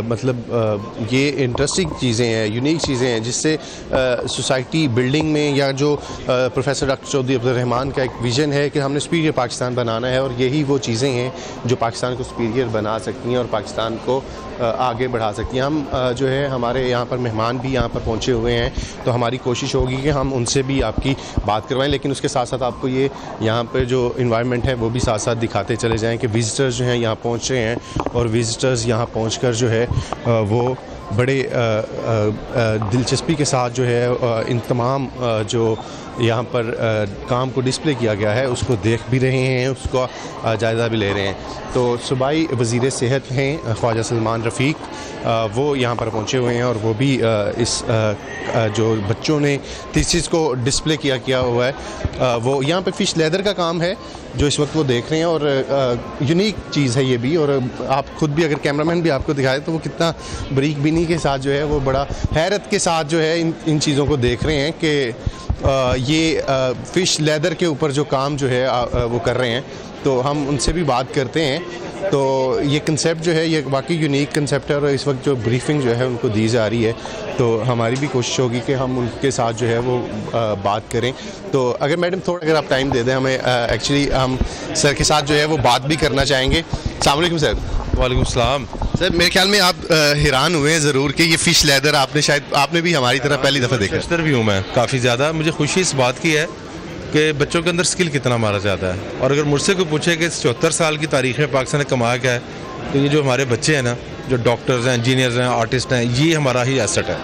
Speaker 8: मतलब ये इंटरेस्टिंग चीज़ें हैं, यूनिक चीज़ें हैं जिससे सोसाइटी बिल्डिंग में, या जो प्रोफेसर डॉक्टर चौधरी अब्दुर्रहमान का एक विज़न है कि हमने सुपीरियर पाकिस्तान बनाना है, और यही वो चीज़ें हैं जो पाकिस्तान को सुपीरियर बना सकती हैं और पाकिस्तान को आगे बढ़ा सकती हैं। हम जो है हमारे यहाँ पर मेहमान भी यहाँ पर पहुँचे हुए हैं, तो हमारी कोशिश होगी कि हम उनसे भी आपकी बात करवाएं, लेकिन उसके साथ साथ आपको ये यहाँ पर जो इन्वायरमेंट है वो भी साथ साथ दिखाते चले जाएँ कि विज़िटर्स जो हैं यहाँ पहुँच रहे हैं, और विज़िटर्स यहाँ पहुँचकर जो है वो बड़े दिलचस्पी के साथ जो है इन तमाम जो यहाँ पर काम को डिस्प्ले किया गया है उसको देख भी रहे हैं, उसका जायज़ा भी ले रहे हैं। तो सूबाई वज़ीर सेहत हैं ख्वाजा सलमान रफ़ीक, वो यहाँ पर पहुँचे हुए हैं, और वो भी इस जो बच्चों ने थीसिस को डिस्प्ले किया हुआ है, वो यहाँ पे फ़िश लेदर का काम है जो इस वक्त वो देख रहे हैं, और यूनिक चीज़ है ये भी। और आप ख़ुद भी अगर कैमरामैन भी आपको दिखाए तो वो कितना बारीक बीनी के साथ जो है वो बड़ा हैरत के साथ जो है इन चीज़ों को देख रहे हैं कि ये फ़िश लेदर के ऊपर जो काम जो है वो कर रहे हैं। तो हम उनसे भी बात करते हैं। तो ये कंसेप्ट जो है ये वाकई यूनिक कंसेप्ट है, और इस वक्त जो ब्रीफिंग जो है उनको दी जा रही है, तो हमारी भी कोशिश होगी कि हम उनके साथ जो है वो बात करें। तो अगर मैडम थोड़ा अगर आप टाइम दे दें हमें, एक्चुअली हम सर के साथ जो है वो बात भी करना चाहेंगे। अस्सलाम वालेकुम सर।
Speaker 13: वालेकुम सलाम।
Speaker 8: सर मेरे ख्याल में आप हैरान हुए हैं ज़रूर कि ये फ़िश लेदर आपने भी हमारी तरह पहली दफ़ा देखा।
Speaker 13: टेस्टर भी हूँ मैं काफ़ी ज़्यादा। मुझे खुशी इस बात की है कि बच्चों के अंदर स्किल कितना मारा जाता है, और अगर मुझसे कोई पूछे कि 74 साल की तारीख में पाकिस्तान ने कमाया क्या है, तो ये जो हमारे बच्चे हैं ना, जो डॉक्टर्स हैं, इंजीनियर्स हैं, आर्टिस्ट हैं, ये हमारा ही एसेट है।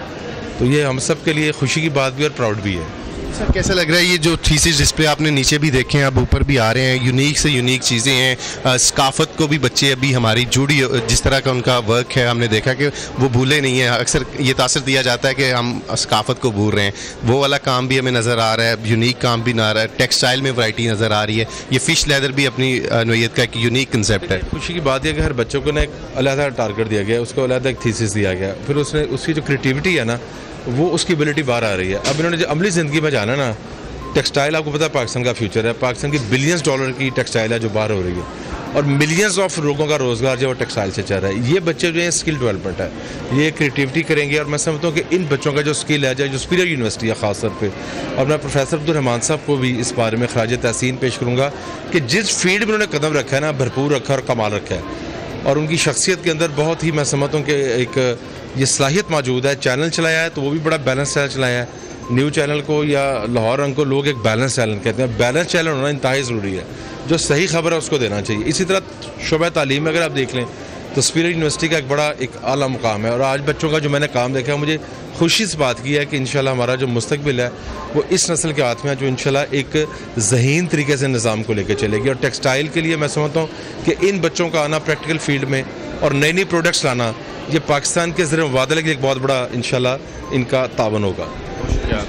Speaker 13: तो ये हम सब के लिए खुशी की बात भी और प्राउड भी है।
Speaker 8: सर कैसा लग रहा है ये जो थीसिस डिस्प्ले आपने नीचे भी देखे हैं, अब ऊपर भी आ रहे हैं, यूनिक से यूनिक चीज़ें हैं, सकाफत को भी बच्चे अभी हमारी जुड़ी जिस तरह का उनका वर्क है हमने देखा कि वो भूले नहीं है। अक्सर ये तासर दिया जाता है कि हम सकाफत को भूल रहे हैं, वो वाला काम भी हमें नज़र आ रहा है, यूनिक काम भी आ रहा है, टेक्सटाइल में वैरायटी नज़र आ रही है। ये फ़िश लेदर भी अपनी नोयत का एक यूनिक कंसेप्ट है।
Speaker 13: खुशी की बात है कि हर बच्चों को ना एक अलग टारगेट दिया गया, उसको अलग एक थीसिस दिया गया, फिर उसने उसकी जो क्रिएटिविटी है ना वो उसकी एबिलिटी बाहर आ रही है। अब इन्होंने जो अमली ज़िंदगी में जाना ना, टेक्सटाइल आपको पता है पाकिस्तान का फ्यूचर है, पाकिस्तान की बिलियंस डॉलर की टेक्सटाइल है जो बाहर हो रही है और मिलियंस ऑफ लोगों का रोज़गार जो है टेक्सटाइल से चल रहा है। ये बच्चे जो हैं स्किल डेवलपमेंट है, ये क्रिएटिविटी करेंगे और मैं समझता हूँ कि इन बच्चों का जो स्किल है, जो सुपीरियर यूनिवर्सिटी है ख़ास तौर पे, और मैं प्रोफेसर अब्दुल रहमान साहब को भी इस बारे में खराज तहसीन पेश करूँगा कि जिस फील्ड में उन्होंने कदम रखा है ना, भरपूर रखा और कमाल रखा है और उनकी शख्सियत के अंदर बहुत ही मैं समझता हूँ कि एक ये सलाहियत मौजूद है। चैनल चलाया है तो वो भी बड़ा बैलेंस चैनल चलाया है। न्यू चैनल को या लाहौर रंग को लोग एक बैलेंस चैनल कहते हैं, बैलेंस चैनल होना इंतहाई ज़रूरी है, जो सही खबर है उसको देना चाहिए। इसी तरह शोबा तालीम में अगर आप देख लें तो सुपीरियर यूनिवर्सिटी का एक बड़ा एक आला मुकाम है और आज बच्चों का जो मैंने काम देखा मुझे खुशी इस बात की है कि इंशाल्लाह हमारा जो मुस्तकबिल है वो इस नस्ल के हाथ में है जो इंशाल्लाह एक ज़हीन तरीके से निज़ाम को लेकर चलेगी। और टेक्सटाइल के लिए मैं समझता हूँ कि इन बच्चों का आना प्रैक्टिकल फील्ड में और नई नई प्रोडक्ट्स लाना, ये पाकिस्तान के ज़रिए मुबादले के लिए एक बहुत बड़ा इंशाल्लाह इनका तावन होगा।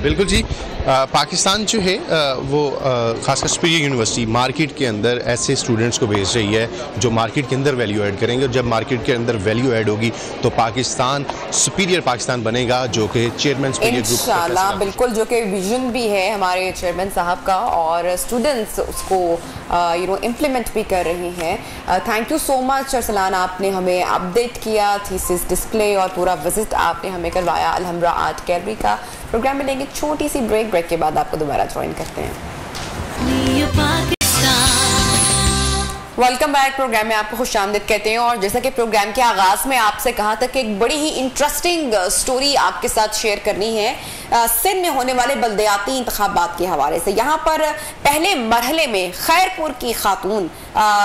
Speaker 8: बिल्कुल जी, पाकिस्तान जो है वो खासकर सुपीरियर यूनिवर्सिटी मार्केट के अंदर ऐसे स्टूडेंट्स को भेज रही है जो मार्केट के अंदर वैल्यू ऐड करेंगे और जब मार्केट के अंदर वैल्यू ऐड होगी तो पाकिस्तान सुपीरियर पाकिस्तान बनेगा, जो कि चेयरमैन सुपीरियर ग्रुप
Speaker 1: इंशाल्लाह बिल्कुल, जो कि विजन भी है हमारे चेयरमैन साहब का और स्टूडेंट्स उसको इम्प्लीमेंट भी कर रही हैं। Thank you so much Arsalan, आपने हमें अपडेट किया थीसिस डिस्प्ले और पूरा विजिट आपने हमें करवाया अलहमरा आर्ट गैलरी का। प्रोग्राम में लेंगे छोटी सी ब्रेक के बाद आपको दोबारा ज्वाइन करते हैं। वेलकम बैक, प्रोग्राम में आपको खुशामदीद कहते हैं और जैसा कि प्रोग्राम के आगाज में आपसे कहा था कि एक बड़ी ही इंटरेस्टिंग स्टोरी आपके साथ शेयर करनी है सिंध में होने वाले बल्दियाती इंतखाबात के हवाले से। यहाँ पर पहले मरहले में खैरपुर की खातून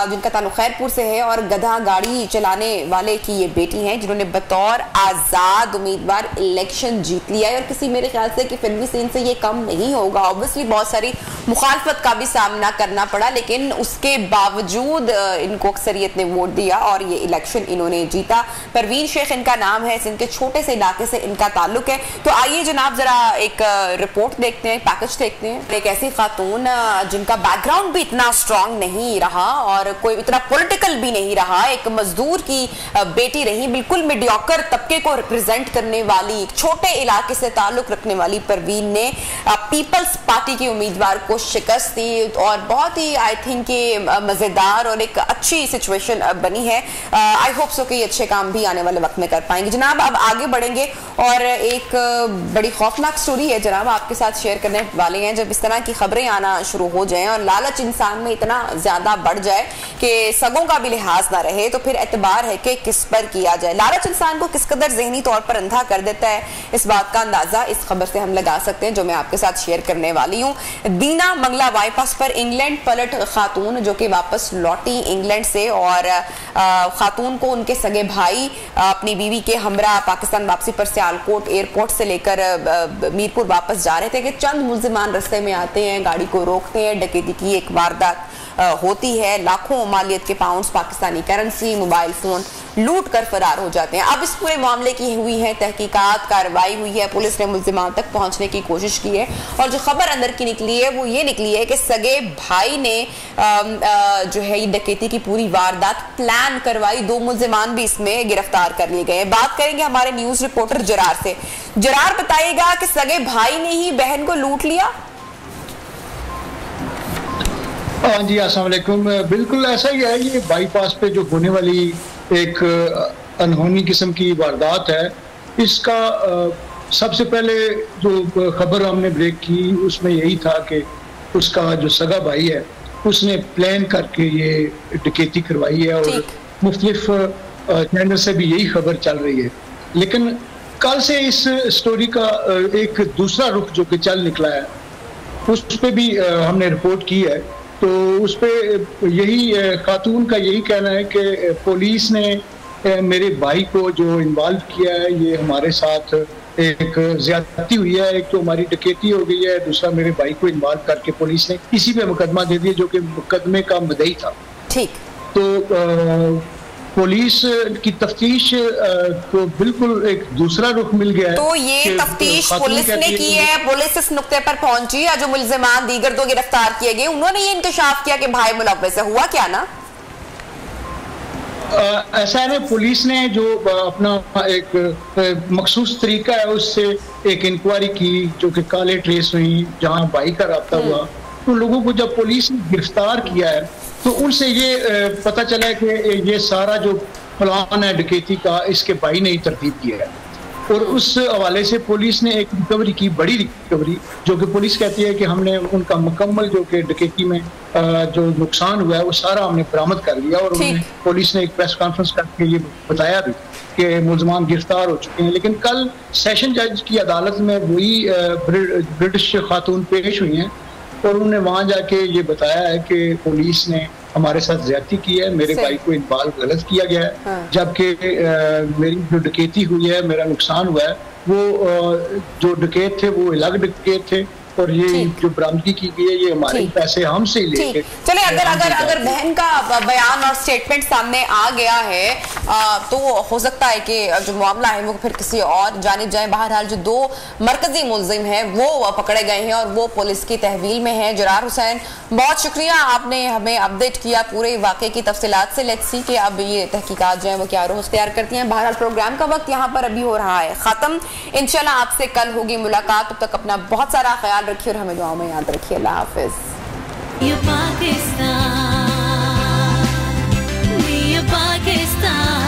Speaker 1: जिनका ताल्लुक खैरपुर से है और गधा गाड़ी चलाने वाले की ये बेटी हैं जिन्होंने बतौर आज़ाद उम्मीदवार इलेक्शन जीत लिया है और किसी मेरे ख्याल से कि फिल्मी सीन से ये कम नहीं होगा। ऑब्वियसली बहुत सारी मुखालफत का भी सामना करना पड़ा लेकिन उसके बावजूद इनको अक्सरियत ने वोट दिया और ये इलेक्शन इन्होंने जीता। परवीन शेख इनका नाम है, सिंध के छोटे से इलाके से इनका ताल्लुक है। तो आइए जनाब जरा एक रिपोर्ट देखते हैं, पैकेज देखते हैं। एक ऐसी खातून जिनका बैकग्राउंड भी इतना स्ट्रांग नहीं रहा और कोई इतना पॉलिटिकल भी नहीं रहा, एक मजदूर की बेटी रही, बिल्कुल मीडियोकर तबके को रिप्रेजेंट करने वाली, छोटे इलाके से ताल्लुक रखने वाली परवीन ने पीपल्स पार्टी की उम्मीदवार को शिकस्त दी और बहुत ही आई थिंक मजेदार और एक अच्छी सिचुएशन बनी है। आई होप सो कि अच्छे काम भी आने वाले वक्त में कर पाएंगे। जनाब अब आगे बढ़ेंगे और एक बड़ी खौफनाक स्टोरी है जनाब आपके साथ शेयर करने वाले हैं। जब इस तरह की खबरें आना शुरू हो जाएं और लालच इंसान में इतना ज्यादा बढ़ जाए कि सगों का भी लिहाज ना रहे तो फिर एतबार है कि किस पर किया जाए। लालच इंसान को किस कदर ज़हनी तौर पर अंधा कर देता है, इस बात का अंदाजा इस खबर से हम लगा सकते हैं जो मैं आपके साथ शेयर करने वाली हूँ। दीना मंगला बाईपास पर इंग्लैंड पलट खातून जो कि वापस लौटी इंग्लैंड से और खातून को उनके सगे भाई अपनी बीवी के हमरा पाकिस्तान वापसी पर सियालकोट एयरपोर्ट से लेकर मीरपुर वापस जा रहे थे कि चंद मुल्जिमान रास्ते में आते हैं, गाड़ी को रोकते हैं, डकैती की एक वारदात होती है, लाखों मालियत के pounds Pakistani currency mobile phone लूट कर फरार हो जाते हैं। अब इस पूरे मामले की हुई है तहकीकात, कार्रवाई हुई है, पुलिस ने मुल्जिमान तक पहुंचने की कोशिश की है और जो खबर अंदर की निकली है वो ये निकली है कि सगे भाई ने जो है ये डकैती की पूरी वारदात प्लान करवाई। 2 मुल्जिमान भी इसमें गिरफ्तार कर लिए गए। बात करेंगे हमारे न्यूज रिपोर्टर जरार से। जरार बताइएगा कि सगे भाई ने ही बहन को लूट लिया।
Speaker 14: हाँ जी, अस्सलाम वालेकुम। बिल्कुल ऐसा ही है। ये बाईपास पे जो होने वाली एक अनहोनी किस्म की वारदात है, इसका सबसे पहले जो खबर हमने ब्रेक की उसमें यही था कि उसका जो सगा भाई है उसने प्लान करके ये डकैती करवाई है और मुख्तलिफ चैनल से भी यही खबर चल रही है। लेकिन कल से इस स्टोरी का एक दूसरा रुख जो कि चल निकला है उस पर भी हमने रिपोर्ट की है। तो उस पर यही खातून का यही कहना है कि पुलिस ने मेरे भाई को जो इन्वॉल्व किया है ये हमारे साथ एक ज्यादती हुई है, एक तो हमारी डकैती हो गई है, दूसरा मेरे भाई को इन्वॉल्व करके पुलिस ने इसी पे मुकदमा दे दिया जो कि मुकदमे का मुद्दई था।
Speaker 1: ठीक।
Speaker 14: तो पुलिस की तफ्तीश को बिल्कुल एक दूसरा रुख मिल गया है।
Speaker 1: तो ये तफ्तीश पुलिस ने की है, पुलिस इस नुक्ते पर पहुंची या जो मुल्जिमान दीगर 2 गिरफ्तार किए गए उन्होंने ये इंकशाफ किया कि भाई मुलव्वस है, हुआ क्या ना?
Speaker 14: ऐसा है ना, पुलिस ने जो अपना एक मखसूस तरीका है उससे एक इंक्वायरी की जो कि काले ट्रेस हुई, जहां भाई का राब्ता हुआ, तो लोगों को जब पुलिस ने गिरफ्तार किया है तो उनसे ये पता चला है कि ये सारा जो प्लान है डकैती का इसके भाई ने ही तरतीब किया है। और उस हवाले से पुलिस ने एक रिकवरी की, बड़ी रिकवरी, जो कि पुलिस कहती है कि हमने उनका मुकम्मल जो कि डकैती में जो नुकसान हुआ है वो सारा हमने बरामद कर लिया। और पुलिस ने एक प्रेस कॉन्फ्रेंस करके ये बताया भी कि मुलजमान गिरफ्तार हो चुके हैं। लेकिन कल सेशन जज की अदालत में वही ब्रिटिश खातून पेश हुई हैं और उन्होंने वहां जाके ये बताया है कि पुलिस ने हमारे साथ ज्यादती की है, मेरे भाई को इन्वॉल्व गलत किया गया है। हाँ। जबकि मेरी जो डकैती हुई है, मेरा नुकसान हुआ है, वो जो डकैत थे वो अलग डकैत थे और ये जो बरामदगी की गई है ये हमारे पैसे हमसे ही लेके।
Speaker 1: चले अगर बहन का बयान और स्टेटमेंट सामने आ गया है तो हो सकता है कि जो मामला है वो फिर किसी और जानिब जाए। बहरहाल जो 2 मरकजी मुलजिम हैं वो पकड़े गए हैं और वो पुलिस की तहवील में है। जरार हुसैन, बहुत शुक्रिया, आपने हमें अपडेट किया पूरे वाक़े की तफसीलात से। लेट्स सी कि अब ये तहकीकात जो है वो क्या रुख इख्तियार करती हैं। बहरहाल प्रोग्राम का वक्त यहाँ पर अभी हो रहा है खत्म। इंशाल्लाह आपसे कल होगी मुलाकात, तब तक अपना बहुत सारा ख्याल रखिए और हमें दुआओं में याद रखिए। अल्लाह हाफिज।
Speaker 3: पाकिस्तान।